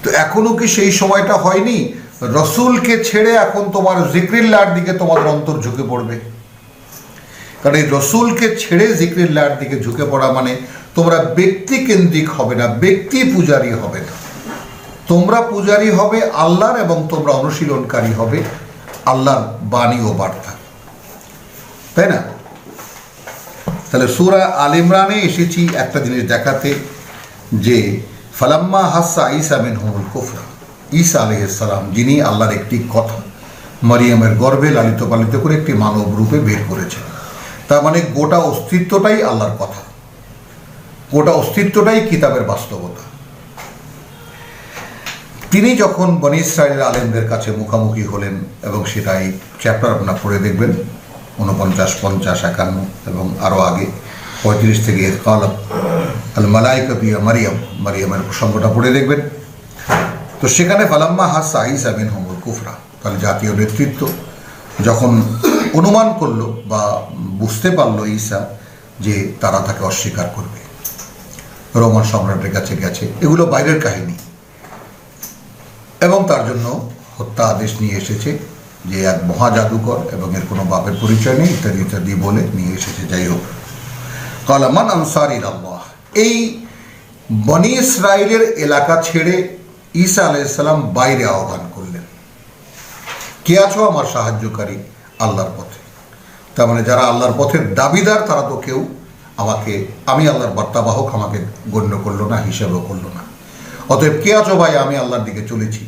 তো এখনো কি সেই সময়টা হয়নি রসুলকে ছেড়ে এখন তোমার জিক্রিল্লাহর দিকে তোমাদের অন্তর ঝুঁকে পড়বে? কারণ এই রসুলকে ছেড়ে জিক্রিল্লাহর দিকে ঝুঁকে পড়া মানে তোমরা ব্যক্তি কেন্দ্রিক হবে না, ব্যক্তি পূজারী হবে না, তোমরা পূজারী হবে আল্লাহর, এবং তোমরা অনুশীলনকারী হবে আল্লাহর বাণী ও বার্তা, তাই না? তাহলে সূরা আল ইমরানে এসেছি একটা জিনিস দেখাতে, যে ফালাম্মা হাসা ঈসা মিনহুমুল কুফরা, ঈসা আলাইহিস সালাম যিনি আল্লাহর একটি কথা মারিয়ামের গর্ভে লালিত পালিত করে একটি মানব রূপে বের করেছেন, তার মানে গোটা অস্তিত্বটাই আল্লাহর কথা, গোটা অস্তিত্বটাই কিতাবের বাস্তবতা। তিনি যখন বনী ইসরাইলের আলেমদের কাছে মুখামুখি হলেন, এবং সেটাই চ্যাপ্টার আপনারা পড়ে দেখবেন 49, 50, 51 এবং আরও আগে 35 থেকে কালাম আল মালাইকাতু ইয়া মারিয়াম, মারিয়ামের প্রসঙ্গটা পড়ে দেখবেন। তো সেখানে ফালাম্মা হাসা ঈসা মিনহুমুল কুফরা, তাহলে জাতীয় নেতৃত্ব যখন অনুমান করলো বা বুঝতে পারলো ঈসা যে তারা তাকে অস্বীকার করবে, রোমান সম্রাটের কাছে গেছে, এগুলো বাইরের কাহিনী, এবং তার জন্য হত্যা আদেশ নিয়ে এসেছে যে এক মহা জাদুকর এবং এর কোনো বাপের পরিচয় নেই ইত্যাদি ইত্যাদি বলে নিয়ে এসেছে। যাই হোক, ক্বালা মান আনসারি ইলাল্লাহ, এই বনী ইসরাইলের এলাকা ছেড়ে ঈসা আলাইহিস সালাম বাইরে আহ্বান করলেন, কে আছো আমার সাহায্যকারী আল্লাহর পথে। তার মানে যারা আল্লাহর পথের দাবিদার তারা তো কেউ আমি আল্লাহর বার্তাবাহক আমাকে গণ্য করলো না, হিসাবও করলো না। অতএব কে আছো ভাই, আমি আল্লাহর দিকে চলেছি।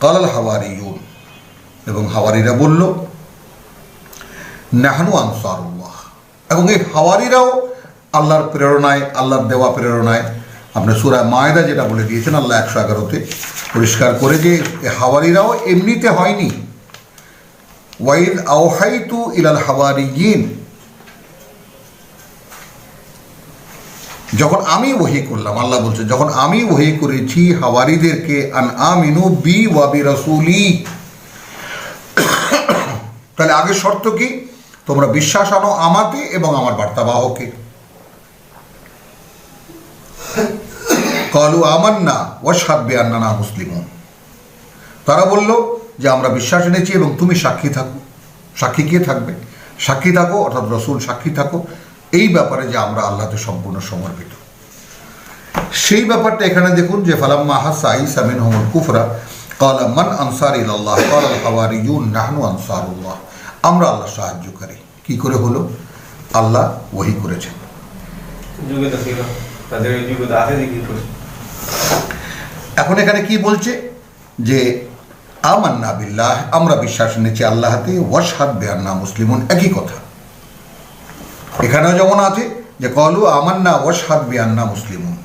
কালাল হাওয়ারিয়ুন, এবং হাওয়ারিরা বলল নাহনু আনসারুল্লাহ, এবং এই হাওয়ারিরাও আল্লাহর প্রেরণায়, আল্লাহর দেওয়া প্রেরণায়, আপনার সূরা মায়েদা যেটা বলে দিয়েছেন আল্লাহ 111-তে পরিষ্কার করে যে হাওয়ারিরাও এমনিতে হয়নি। ওয়াইদ আওহাইতু ইলাল হাওয়ারিয়িন, যখন আমি ওহী করলাম, আল্লাহ বলছে যখন আমি ওহী করেছি হাওয়ারিদেরকে, আন আমিনু বি ওয়া বি রাসূলি, তাহলে আগের শর্ত কি? তোমরা বিশ্বাস আনো আমাকে এবং আমার বার্তাবাহকে। ক্বালু আমান্না ওয়াশহাদ বিআন্নানা মুসলিমুন, তারা বলল যে আমরা বিশ্বাস এনেছি এবং তুমি সাক্ষী থাকো। সাক্ষী কে থাকবে? সাক্ষী থাকো, অর্থাৎ রসুল সাক্ষী থাকো এই ব্যাপারে যে আমরা আল্লাহতে সম্পূর্ণ সমর্পিত। সেই ব্যাপারটা এখানে দেখুন যে ফালাম্মা হাসা ঈসা মিনহুমুল কুফরা, ক্বালা মান আনসার ইলাল্লাহ ক্বালা আল হাওয়ারিয়ুন নাহনু আনসারুল্লাহ, আমরা আল্লাহ সাহায্যকারী। কি করে হলো? আল্লাহ ওহী করেছেন। যোগ্যতা ছিল তাদের, যোগ্যতা আছে কি করে? এখন এখানে কি বলছে যে আমান্না বিল্লাহ, আমরা বিশ্বাস এনেছি আল্লাহতে, ওয়াশহাদ বিআন্না মুসলিমুন, একই কথা। এখানেও যেমন আছে যে ক্বালু আমান্না ওয়াশহাদ বিআন্না মুসলিমুন,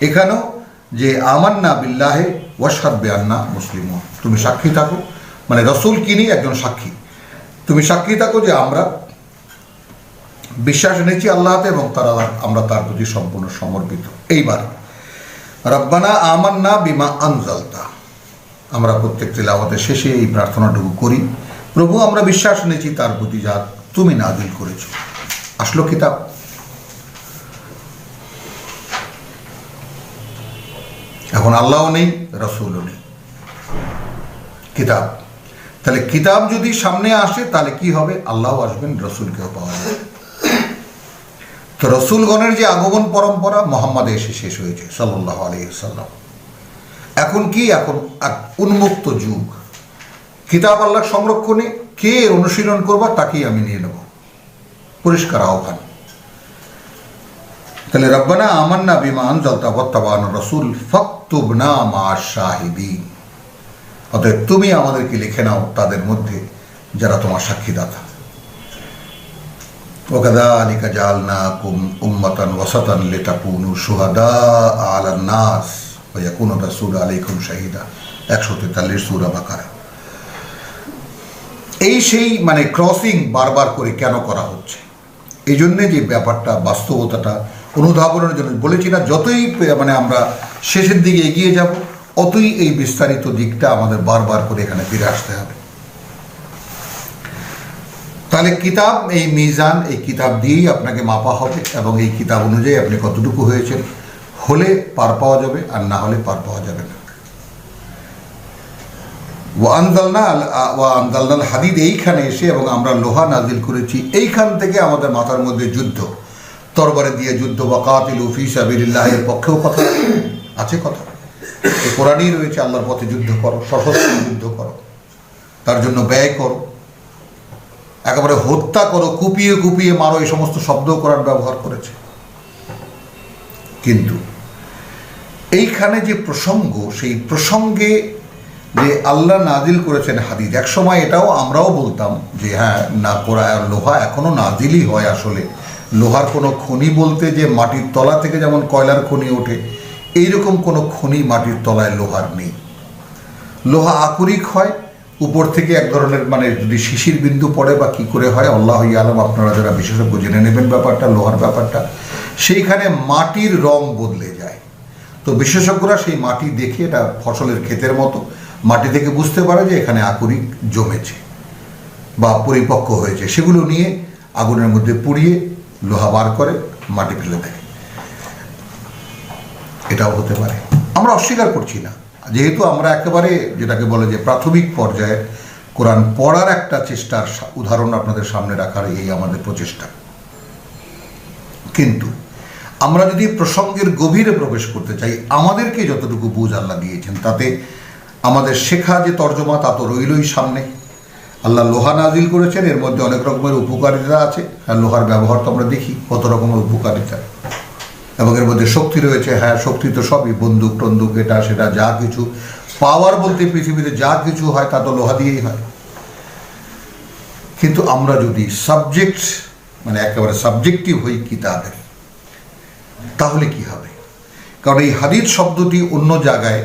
এখানেও যে আমান্না বিল্লাহে ওয়াশহাদ বিআন্না মুসলিমুন, তুমি সাক্ষী থাকো, মানে রসুল কিনি একজন সাক্ষী, তুমি সাক্ষী থাকো যে আমরা বিশ্বাস এনেছি আল্লাহতে এবং আমরা তার প্রতি সম্পূর্ণ সমর্পিত। এইবার রব্বানা আমান্না বিমা আনজালতা, আমরা প্রত্যেক তিলাওয়াতের শেষে এই প্রার্থনাটুকু করি, প্রভু আমরা বিশ্বাস এনেছি তার প্রতি যা তুমি নাযিল করেছো। আসলো কিতাব, এখন আল্লাহও নেই, রসুলও নেই, কিতাব। তাহলে কিতাব যদি সামনে আসে তাহলে কি হবে? আল্লাহও আসবেন, রসুলকেও পাওয়া যাবে। তো রসুলগণের যে আগমন পরম্পরা মোহাম্মদে এসে শেষ হয়েছে সাল্লাল্লাহু আলাইহি ওয়াসাল্লাম। এখন কি? এখন এক উন্মুক্ত যুগ, কিতাব আল্লাহর সংরক্ষণে, কে অনুশীলন করবা তাকেই আমি নিয়ে নেব, পরিষ্কার আহ্বান। তাহলে রব্বানা আমান্না বিমা আনজালতা ওয়াত্তাবা'না রাসূল ফাকতুবনা মা'আশ শাহিদিন, অতএব তুমি আমাদেরকে লিখে নাও তাদের মধ্যে যারা তোমার সাক্ষীদাতা। ওয়াকাযালিকা জাআলনাকুম উম্মাতান ওয়াসাতান লিতাকুনু শুহাদা'a 'আলান নাস ওয়া ইয়াকুনা রাসূলু 'আলাইকুম শাহিদা, 143 সূরা বাকারা। এই সেই মানে ক্রসিং বারবার করে কেন করা হচ্ছে? এই জন্যে যে ব্যাপারটা, বাস্তবতাটা অনুধাবনের জন্য বলেছি না, যতই মানে আমরা শেষের দিকে এগিয়ে যাব অতই এই বিস্তারিত দিকটা আমাদের বারবার করে এখানে ফিরে আসতে হবে। তাহলে কিতাব, এই মিজান, এই কিতাব দিয়েই আপনাকে মাপা হবে এবং এই কিতাব অনুযায়ী আপনি কতটুকু হয়েছেন, হলে পার পাওয়া যাবে আর না হলে পার পাওয়া যাবে না। ওয়া আনজালনাল হাদিদ, এইখানে এসে এবং আমরা লোহা নাজিল করেছি, এইখান থেকে আমাদের মাথার মধ্যে যুদ্ধ, তরবারে দিয়ে যুদ্ধ, ওয়াকাতিলু ফি সাবিলিল্লাহের পক্ষেও কথা আছে, কথা এই কোরআনই রয়েছে, আল্লাহর পথে যুদ্ধ করো, সশস্ত্র যুদ্ধ করো, তার জন্য ব্যয় করো, একেবারে হত্যা করো, কুপিয়ে কুপিয়ে মারো, এই সমস্ত শব্দ কোরআন ব্যবহার করেছে। কিন্তু এইখানে যে প্রসঙ্গ, সেই প্রসঙ্গে যে আল্লাহ নাজিল করেছেন হাদিদ, এক সময় এটাও আমরাও বলতাম যে হ্যাঁ না, কোরআন লোহা এখনো নাজিলই হয়। আসলে লোহার কোনো খনি বলতে যে মাটির তলা থেকে যেমন কয়লার খনি ওঠে, এইরকম কোনো খনি মাটির তলায় লোহার নেই। লোহা আকরিক হয়, উপর থেকে এক ধরনের মানে যদি শিশির বিন্দু পড়ে বা কী করে হয় আল্লাহ আলম, আপনারা যারা বিশেষজ্ঞ জেনে নেবেন ব্যাপারটা, লোহার ব্যাপারটা, সেইখানে মাটির রং বদলে যায়। তো বিশেষজ্ঞরা সেই মাটি দেখে, এটা ফসলের ক্ষেতের মতো, মাটি থেকে বুঝতে পারে যে এখানে আকরিক জমেছে বা পরিপক্ক হয়েছে, সেগুলো নিয়ে আগুনের মধ্যে পুড়িয়ে লোহা বার করে মাটি ফেলে দেয়। এটাও হতে পারে, আমরা অস্বীকার করছি না, যেহেতু আমরা একেবারে যেটাকে বলে যে প্রাথমিক পর্যায়ে কোরআন পড়ার একটা চেষ্টার উদাহরণ আপনাদের সামনে রাখার এই আমাদের প্রচেষ্টা। কিন্তু আমরা যদি প্রসঙ্গের গভীরে প্রবেশ করতে চাই, আমাদেরকে যতটুকু বুঝ আল্লাহ দিয়েছেন তাতে আমাদের শেখা যে তর্জমা তা তো রইলই সামনে। আল্লাহ লোহা নাজিল করেছেন, এর মধ্যে অনেক রকমের উপকারিতা আছে, আর লোহার ব্যবহার তো আমরা দেখি কত রকমের উপকারিতা, এবং এর মধ্যে শক্তি রয়েছে। হ্যাঁ, শক্তি তো সবই, বন্দুক টন্দুক এটা সেটা যা কিছু, পাওয়ার বলতে পৃথিবীতে যা কিছু হয় তা তো লোহা দিয়েই হয়। কিন্তু আমরা যদি সাবজেক্ট মানে একেবারে সাবজেক্টিভ হই কিতাবের, তাহলে কি হবে? কারণ এই হাদিস শব্দটি অন্য জায়গায়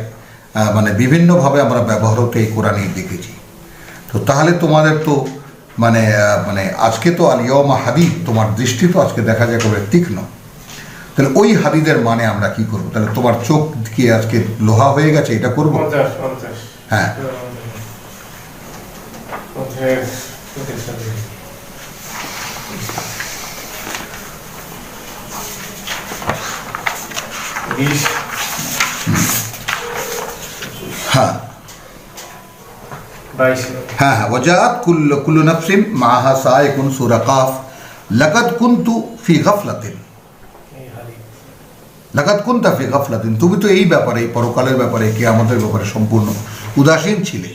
মানে বিভিন্নভাবে আমরা ব্যবহার হতে এই কোরআনেই দেখেছি। তো তাহলে তোমাদের তো মানে মানে আজকে তো আল ইয়াউমা হাদিদ, তোমার দৃষ্টি তো আজকে দেখা যায় খুব তীক্ষ্ণ। তাহলে ওই হাদিদের মানে আমরা কি করব? তাহলে তোমার চোখ কি আজকে লোহা হয়ে গেছে, এটা করবো? হ্যাঁ, হ্যাঁ হ্যাঁ হ্যাঁ, ওয়াজাআত কুল্লু নাফসিন মাআহা সাইকুন, সূরা কাফ। লাকাদ কুনতু ফি গাফলাতিন, লাকাদ কুনতা ফি গাফলাতিন, তুমি তো এই ব্যাপারে, এই পরকালের ব্যাপারে, কিয়ামতের ব্যাপারে সম্পূর্ণ উদাসীন ছিলে,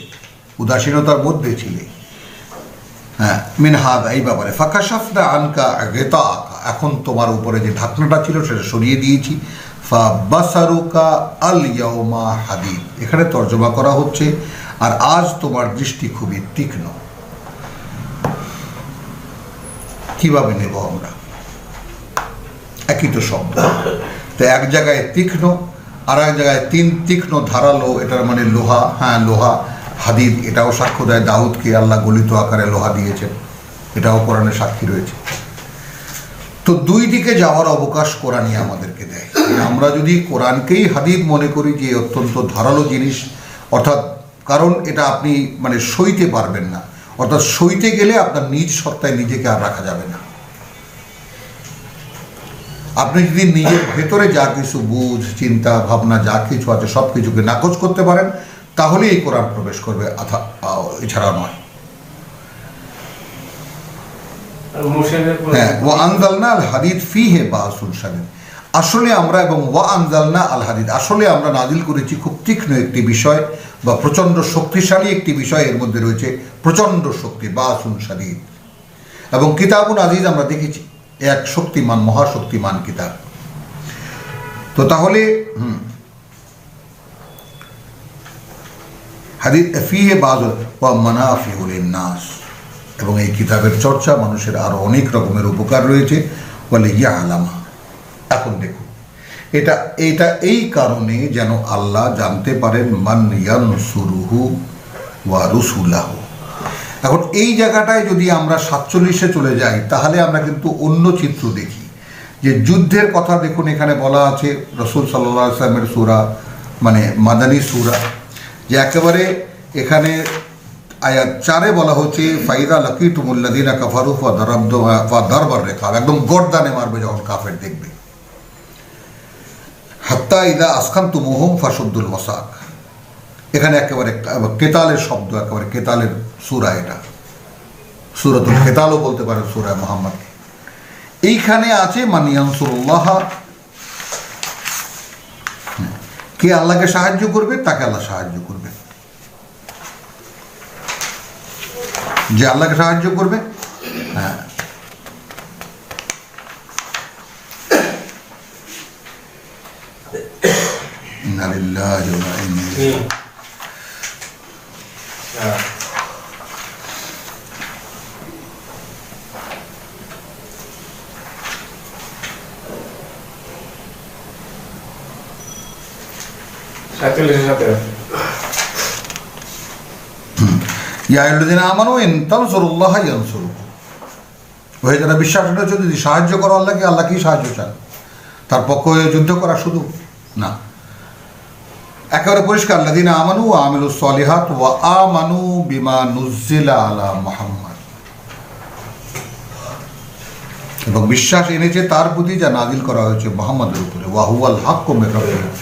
উদাসীনতার মধ্যে ছিলে। হ্যাঁ, মিনহাদ এই ব্যাপারে ফাকাশাফনা আনকা গিতাআকা, এখন তোমার উপরে যে ঢাকনাটা ছিল সেটা সরিয়ে দিয়েছি। ফাবাসারুকা আল ইয়াউমা হাদিদ, এখানে তর্জমা করা হচ্ছে আর আজ তোমার দৃষ্টি খুবই তীক্ষ্ণ। কিভাবে নেব আমরা? একই তো শব্দ, তো এক জায়গায় তীক্ষ্ণ আর এক জায়গায় তীক্ষ্ণ ধারালো, এটার মানে লোহা। হ্যাঁ, লোহা। হাদিদ এটাও সাক্ষ্য দেয় দাউদকে আল্লাহ গলিত আকারে লোহা দিয়েছেন, এটাও কোরআনে সাক্ষী রয়েছে। তো দুই দিকে যাওয়ার অবকাশ কোরআনই আমাদেরকে দেয়। আমরা যদি কোরআনকেই হাদিদ মনে করি যে অত্যন্ত ধারালো জিনিস, অর্থাৎ কারণ এটা আপনি মানে সইতে পারবেন না, অর্থাৎ সইতে গেলে আপনার নিজ সত্তায় নিজেকে আর রাখা যাবে না। আপনি যদি নিজের ভেতরে যা কিছু বুঝ, চিন্তা, ভাবনা যা কিছু আছে সব কিছুকে নাকচ করতে পারেন, তাহলে এই কোরআন প্রবেশ করবে, এছাড়া নয়। হ্যাঁ, ওয়া আনজালনা আল হাদিদ ফিহি বাসুন শাদীদ, আসলে আমরা, এবং ওয়া আনজালনা আল হাদিদ, আসলে আমরা নাজিল করেছি খুব তীক্ষ্ণ একটি বিষয় বা প্রচণ্ড শক্তিশালী একটি বিষয়, এর মধ্যে রয়েছে প্রচণ্ড শক্তি, বাসুন শাদীদ। এবং কিতাবুন আজিজ আমরা দেখেছি, এক শক্তিমান, মহাশক্তিমান কিতাব। তো তাহলে হাদিদ ফিহি বাসুন ওয়া মানাফিউ লিন-নাস, এবং এই কিতাবের চর্চা মানুষের আরো অনেক রকমের উপকার রয়েছে। বলে ইয়ালামা, এখন দেখুন এটা এই কারণে যেন আল্লাহ জানতে পারেন মান ইয়ানসুরুহু ওয়া রুসুলাহু। এখন এই জায়গাটায় যদি আমরা 47-এ চলে যাই, তাহলে আমরা কিন্তু অন্য চিত্র দেখি, যে যুদ্ধের কথা দেখুন এখানে বলা আছে। রাসূল সাল্লাল্লাহু আলাইহি ওয়াসাল্লামের সূরা, মানে মাদানী সূরা, যে একেবারে এখানে আয়াত 4-এ বলা হচ্ছে ফাইদা লাকিতুমুল্লাযিনা কাফারু ফাদারবার রেখাব, একদম গর্দানে মারবে যখন কাফের দেখবে। হাত্তা ইদা আসখানতুমুহুম ফাশুদ্দুল ওয়াসাক, এখানে একেবারে কেতালের শব্দ, একেবারে কেতালের সূরা, এটা সূরাতুল কেতালও বলতে পারে সূরা মুহাম্মদ। এইখানে আছে মান ইয়ানসুরুল্লাহ, কে আল্লাহকে সাহায্য করবে তাকে আল্লাহ সাহায্য করবে, যে আল্লাহকে সাহায্য করবে। হ্যাঁ, ইন্না লিল্লাহি ওয়া ইন্না ইলাইহি রাজিউন। ইয়া আইয়ুহাল্লাযীনা আমানু ইন তানসুরুল্লাহা ইয়ানসুরুকুম, ওহে যারা বিশ্বাস করেছে, যদি সাহায্য করো আল্লাহকে, আল্লাহ কি সাহায্য চান? তার পক্ষে যুদ্ধ করা শুধু না, একেবারে পরিষ্কার আল্লাযীনা আমানু ওয়া আমিলুস সলিহাত ওয়া আমানু বিমা নুজ্জিলা আলা মুহাম্মদ, এবং বিশ্বাস এনেছে তার প্রতি যা নাজিল করা হয়েছে মুহাম্মদের উপরে। ওয়া হুয়াল হাক্কু মির রাব্বিহিম,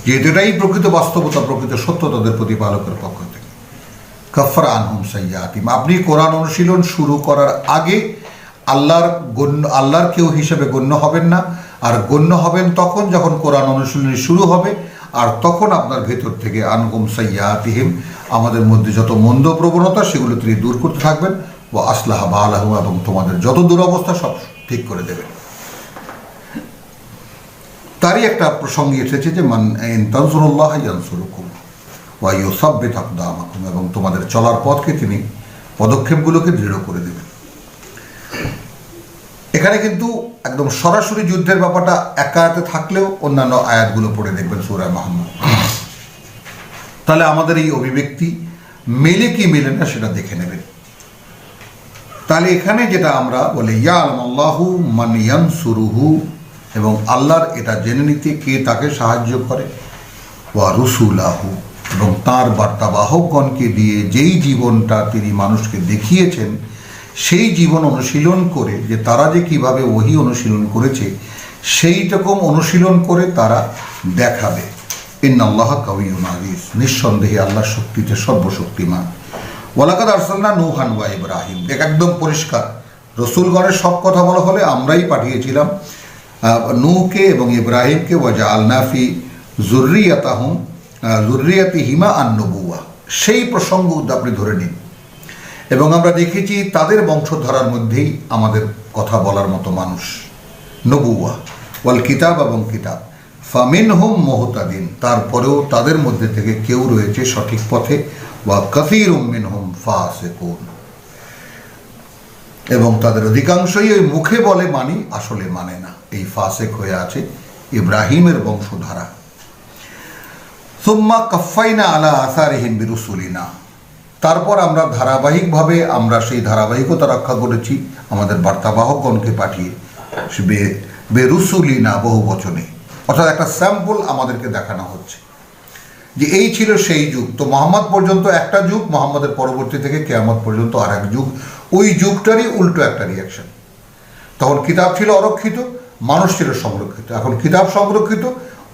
যেহেতু এটাই প্রকৃত বাস্তবতা, প্রকৃত সত্য তাদের প্রতিপালকের পক্ষ থেকে। কাফারা আনহুম সাইয়্যাতিহিম, আপনি কোরআন অনুশীলন শুরু করার আগে আল্লাহর কেউ হিসেবে গণ্য হবেন না, আর গণ্য হবেন তখন যখন কোরআন অনুশীলনী শুরু হবে, আর তখন আপনার ভেতর থেকে আনহুম সাইয়্যাতিহিম, আমাদের মধ্যে যত মন্দ প্রবণতা সেগুলো তিনি দূর করতে থাকবেন। ও আসলাহা বালাহুম, এবং তোমাদের যত দুরবস্থা সব ঠিক করে দেবেন। তারই একটা প্রসঙ্গে এসেছে যে মান ইন তানসুরুল্লাহা ইয়ানসুরুকুম ওয়া ইউসাব্বিত আকদামাকুম, এবং তোমাদের চলার পথকে তিনি, পদক্ষেপগুলোকে দৃঢ় করে দেবেন। এখানে কিন্তু একদম সরাসরি যুদ্ধের ব্যাপারটা এক আয়াতে থাকলেও অন্যান্য আয়াতগুলো পড়ে দেখবেন সূরা মুহাম্মদ, তাহলে আমাদের এই অভিব্যক্তি মেলে কি মেলে না সেটা দেখে নেবেন। তাহলে এখানে যেটা আমরা বলি ইয়ালামুল্লাহু মান ইয়ানসুরুহু, এবং আল্লাহর এটা জেনে নিতে কে তাকে সাহায্য করে, ওয়া রুসুলাহু, এবং তাঁর বার্তাবাহকগণকে দিয়ে যেই জীবনটা তিনি মানুষকে দেখিয়েছেন, সেই জীবন অনুশীলন করে, যে তারা যে কিভাবে ওহী অনুশীলন করেছে সেই রকম অনুশীলন করে তারা দেখাবে। ইন্নাল্লাহা কাউইয়্যুন আযীজ, নিঃসন্দেহে আল্লাহ শক্তিতে সর্বশক্তিমান। ওয়ালাকাদ আরসালনা নূহান ওয়া ইব্রাহিম, একদম পরিষ্কার, রসুলগণের সব কথা বলা হলে আমরাই পাঠিয়েছিলাম নূহকে এবং ইব্রাহিমকে। ওয়া জাআলনা ফি যুররিয়াতিহিম যুররিয়াতিহিমা আন-নবুওয়া, সেই প্রসঙ্গ আপনি ধরে নিন। এবং আমরা দেখেছি তাদের বংশধারার মধ্যেই আমাদের কথা বলার মতো মানুষ, নবুওয়া ওয়াল কিতাব এবং কিতাব, ফামিনহুম মুহতাদিন, তারপরেও তাদের মধ্যে থেকে কেউ রয়েছে সঠিক পথে, ওয়া কাসীরুম মিনহুম ফাসিকুন, এবং তাদের অধিকাংশই ওই মুখে বলে মানি, আসলে মানে না। এই ফাসেক হয়ে আছে ইব্রাহিমের বংশধারা। সুম্মা কাফাইনা আলা আসারিহিম বিরুসুলিনা, তারপর আমরা ধারাবাহিকভাবে আমরা সেই ধারাবাহিকতা রক্ষা করেছি আমাদের বার্তাবাহকগণকে পাঠিয়ে, বেরুসুলিনা বহু বচনে, অর্থাৎ একটা স্যাম্পল আমাদেরকে দেখানো হচ্ছে যে এই ছিল সেই যুগ। তো মোহাম্মদ পর্যন্ত একটা যুগ, মোহাম্মদের পরবর্তী থেকে কিয়ামত পর্যন্ত আর এক যুগ, ওই যুগটারই উল্টো একটা রিয়াকশন। তখন কিতাব ছিল অরক্ষিত, মানুষ ছিল সংরক্ষিত। এখন কিতাব সংরক্ষিত,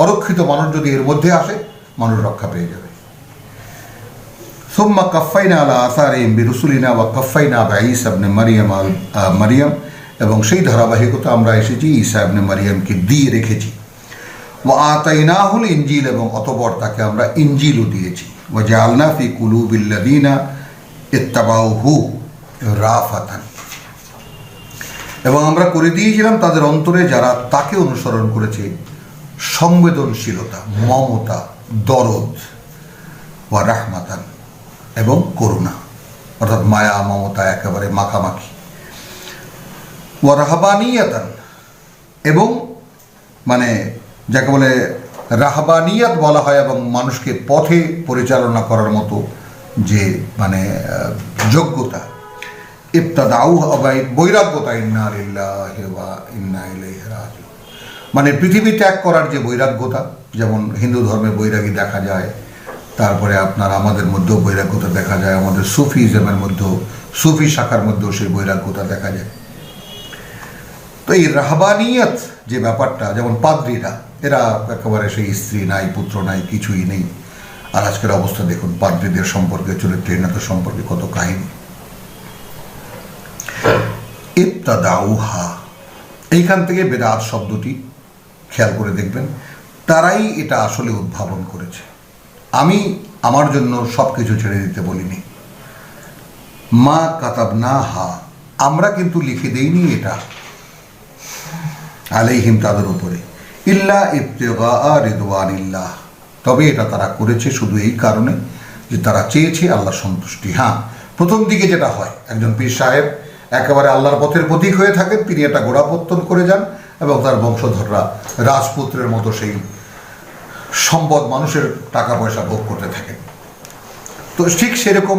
অরক্ষিত মানুষ যদি এর মধ্যে আসে, মানুষ রক্ষা পেয়ে যাবে। সুম্মা কাফাইনা আলা আসারিহিম বিরুসুলিনা ওয়া কাফাইনা বিঈসা ইবনে মারিয়াম, এবং সেই ধারাবাহিকতা আমরা এসেছি ঈসা ইবনে মারিয়ামকে দিয়ে রেখেছি। ওয়া আতাইনাহুল ইনজিল, এবং অতঃপর তাকে আমরা ইনজিলও দিয়েছি। ওয়া জাআলনা ফি কুলুবিল্লাযিনা ইত্তাবাউহু রাফাতান, এবং আমরা করে দিয়েছিলাম তাদের অন্তরে যারা তাকে অনুসরণ করেছে সংবেদনশীলতা, মমতা, দরদ, ওয়া রাহমাতান, এবং করুণা, অর্থাৎ মায়া মমতা একেবারে মাখামাখি। ওয়া রাহবানিয়াতান, এবং মানে যাকে বলে রাহবানিয়াত বলা হয়, এবং মানুষকে পথে পরিচালনা করার মতো যে মানে যোগ্যতা, ইবতাদাউ বৈরাগ্যতা, ইন্না লিল্লাহি ওয়া ইন্না ইলাইহি রাজিউন, মানে পৃথিবী ত্যাগ করার যে বৈরাগ্যতা, যেমন হিন্দু ধর্মে বৈরাগী দেখা যায়, তারপরে আপনার আমাদের মধ্যেও বৈরাগ্যতা দেখা যায়, আমাদের সুফিজমের মধ্যেও, সুফি শাখার মধ্যেও সেই বৈরাগ্যতা দেখা যায়। তো এই রাহবানিয়াত যে ব্যাপারটা, যেমন পাদ্রীরা, এরা একেবারে সেই স্ত্রী নাই, পুত্র নাই, কিছুই নেই। আর আজকের অবস্থা দেখুন, পাদ্রীদের সম্পর্কে, চরিত্রহীনতা সম্পর্কে কত কাহিনী। ইবতাদাউহা, এইখান থেকে বেদাত শব্দটি খেয়াল করে দেখবেন, তারাই এটা আসলে উদ্ভাবন করেছে। আমি আমার জন্য সব কিছু ছেড়ে দিতে বলিনি। মা কাতাবনাহা, আমরা কিন্তু লিখে দেইনি এটা আলাইহিম, তাদের উপরে, ইল্লা ইবতিগা রিদওয়ানিল্লাহ, তবে এটা তারা করেছে শুধু এই কারণে যে তারা চেয়েছে আল্লাহর সন্তুষ্টি। হ্যাঁ, প্রথম দিকে যেটা হয়, একজন পীর সাহেব একেবারে আল্লাহর পথের প্রতীক হয়ে থাকেন, তিনি এটা গোড়াপত্তন করে যান, এবং তার বংশধররা রাজপুত্রের মতো সেই সম্পদ, মানুষের টাকা পয়সা ভোগ করতে থাকেন। তো ঠিক সেরকম,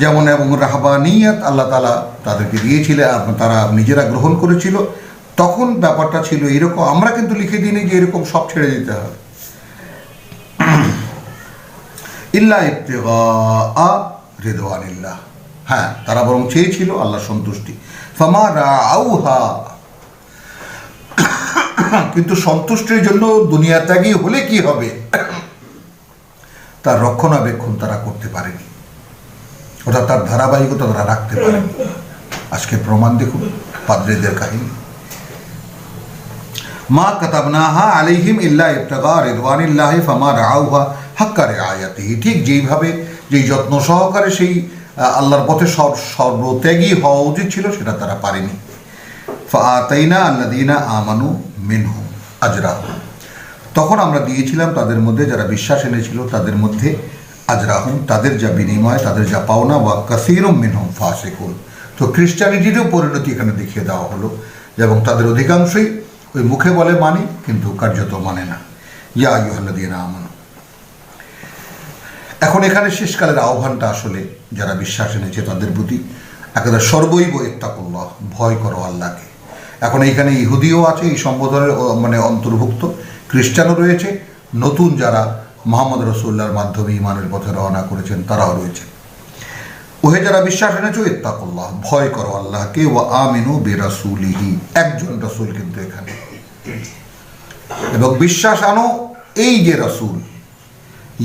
যেমন এবং রাহবানিয়াত আল্লাহ তাআলা তাদেরকে দিয়েছিলেন, তারা নিজেরা গ্রহণ করেছিল, তখন ব্যাপারটা ছিল এরকম। আমরা কিন্তু লিখে দিইনি যে এরকম সব ছেড়ে দিতে হবে। ইল্লা ইবতিগা রিদওয়ানিল্লাহ, হ্যাঁ, তারা বরং চেয়েছিল আল্লাহর সন্তুষ্টি। ফামা রাআউহা, কিন্তু সন্তুষ্টির জন্য দুনিয়া ত্যাগী হলে কি হবে, তার রক্ষণাবেক্ষণ তারা করতে পারেনি, অর্থাৎ তার ধারাবাহিকতা তারা রাখতে পারেনি। আজকে প্রমাণ দেখুন, পাদ্রীদের কাহিনী। মা কাতাবনাহা আলাইহিম ইল্লা ইবতিগা রিদওয়ানিল্লাহি ফামা রাআউহা হাক্কা রিআয়াতিহি, ঠিক যেইভাবে, যেই যত্ন সহকারে সেই আল্লাহর পথে সর্বত্যাগী হওয়া উচিত ছিল, সেটা তারা পারেনি। ফাআতাইনা আল্লাযীনা আমানু মিনহুম আজরাহুম, তখন আমরা দিয়েছিলাম তাদের মধ্যে যারা বিশ্বাস এনেছিল তাদের মধ্যে আজরাহুম, তাদের যা বিনিময়, তাদের যা পাওনা, ওয়া কাসীরুম মিনহুম ফাসিকুন। তো খ্রিস্টানিটিরও পরিণতি এখানে দেখিয়ে দেওয়া হলো, এবং তাদের অধিকাংশই ওই মুখে বলে মানি, কিন্তু কার্যত মানে না। ইয়া আইয়ুহাল্লাযীনা আমানু, এখন এখানে শেষকালের আহ্বানটা আসলে যারা বিশ্বাস এনেছে তাদের প্রতি, একেবারে সর্বৈব ইত্তাকুল্লাহ, ভয় করো আল্লাহকে। এখন এইখানে ইহুদিও আছে, এই সম্বোধনের মানে অন্তর্ভুক্ত, খ্রিস্টানও রয়েছে, নতুন যারা মুহাম্মদ রাসূলুল্লাহর মাধ্যমে ঈমানের পথে রওনা করেছেন তারাও রয়েছে। ওহে যারা বিশ্বাস এনেছো, ইত্তাকুল্লাহ, ভয় করো আল্লাহকে, ওয়া আমিনু বিরাসূলিহি, একজন রাসূল কিন্তু এখানে, এবং বিশ্বাস আনো এই যে রাসূল,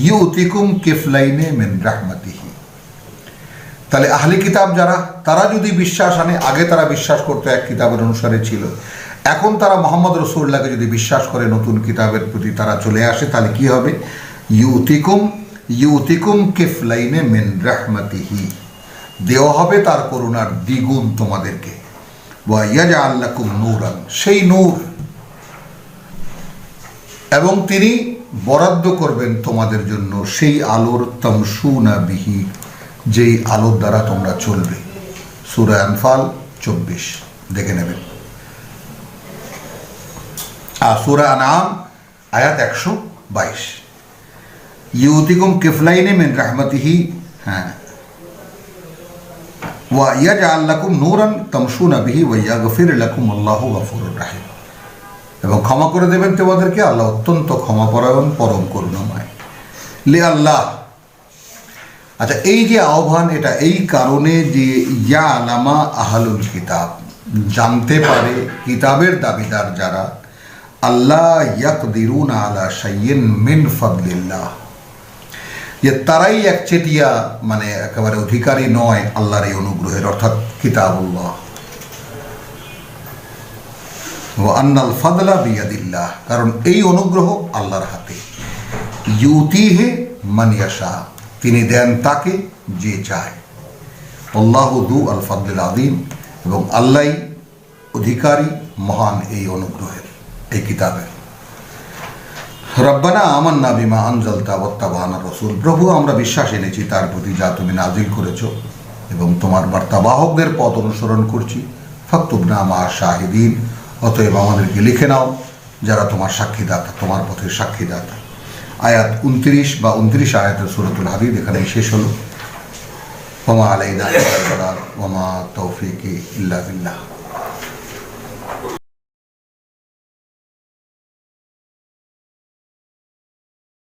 ইউতিকুম কিফলাইনে মিন রাহমাতিহি। তাহলে আহলে কিতাব যারা, তারা যদি বিশ্বাস আনে, আগে তারা বিশ্বাস করতে এক কিতাবের অনুসারে ছিল, এখন তারা মুহাম্মদ রাসূলুল্লাহকে যদি বিশ্বাস করে নতুন কিতাবের প্রতি তারা চলে আসে, তাহলে কি হবে, ইউতিকুম কিফলাইনে মিন রাহমাতিহি, দেওয়া হবে তার করুণার দ্বিগুণ তোমাদেরকে। ওয়া ইয়াজআল লাকুম নূরান, সেই নূর, এবং তিনি বরাদ্দ করবেন তোমাদের জন্য সেই আলোর, তামশুনা বিহি, যেই আলোর দ্বারা তোমরা চলবে। সূরা আনফাল 24 দেখে নেবেন। আর সূরা আনআম আয়াত 122। ইউতিকুম কিফলাইনে মিন রাহমাতিহি, হ্যাঁ, ওয়া ইয়াজআল লাকুম নূরান তামশুনা বিহি ওয়া ইয়াগফির লাকুম আল্লাহু গফুরুর রাহিম, এবং ক্ষমা করে দেবেন তোমাদেরকে, আল্লাহ অত্যন্ত ক্ষমাপরায়ণ, পরম করুণাময়। লি আল্লাহ, আচ্ছা, এই যে আহ্বান, এটা এই কারণে যে ইয়া আলামা আহলুল কিতাব, জানতে পারে কিতাবের দাবিদার যারা, আল্লাহ ইয়াকদিরুনা আলা শাইইন মিন ফাদলিল্লাহ, যে তারাই একচেটিয়া, মানে একেবারে অধিকারী নয় আল্লাহর এই অনুগ্রহের, অর্থাৎ কিতাবুল্লাহ। ওয়া আন্নাল ফাদলা বিয়াদিল্লাহ, কারণ এই অনুগ্রহ আল্লাহর হাতে। ইউতিহি মান ইয়াশা, তিনি দেন তাকে যে চায়। আল্লাহু যু আল ফাদলিল আযীম, এবং আল্লাহই অধিকারী মহান এই অনুগ্রহের, এই কিতাবের। রব্বানা আমান্না বিমা আনজালতা ওয়াত্তাবা'না রাসূল, প্রভু আমরা বিশ্বাস এনেছি তার প্রতি যা তুমি নাজিল করেছো, এবং তোমার বার্তাবাহকদের পথ অনুসরণ করছি। ফাকতুবনা মা শাহিদিন, অতএব আমাদেরকে লিখে নাও যারা তোমার সাক্ষীদাতা, তোমার পথের সাক্ষীদাতা। আয়াত 29 বা 29 আয়াতের সূরাতুল হাদীদ এখানেই শেষ হলো। ওয়া মা আলাইনা ইল্লাল বালাগ ওয়া মা তাওফীকি ইল্লা বিল্লাহ।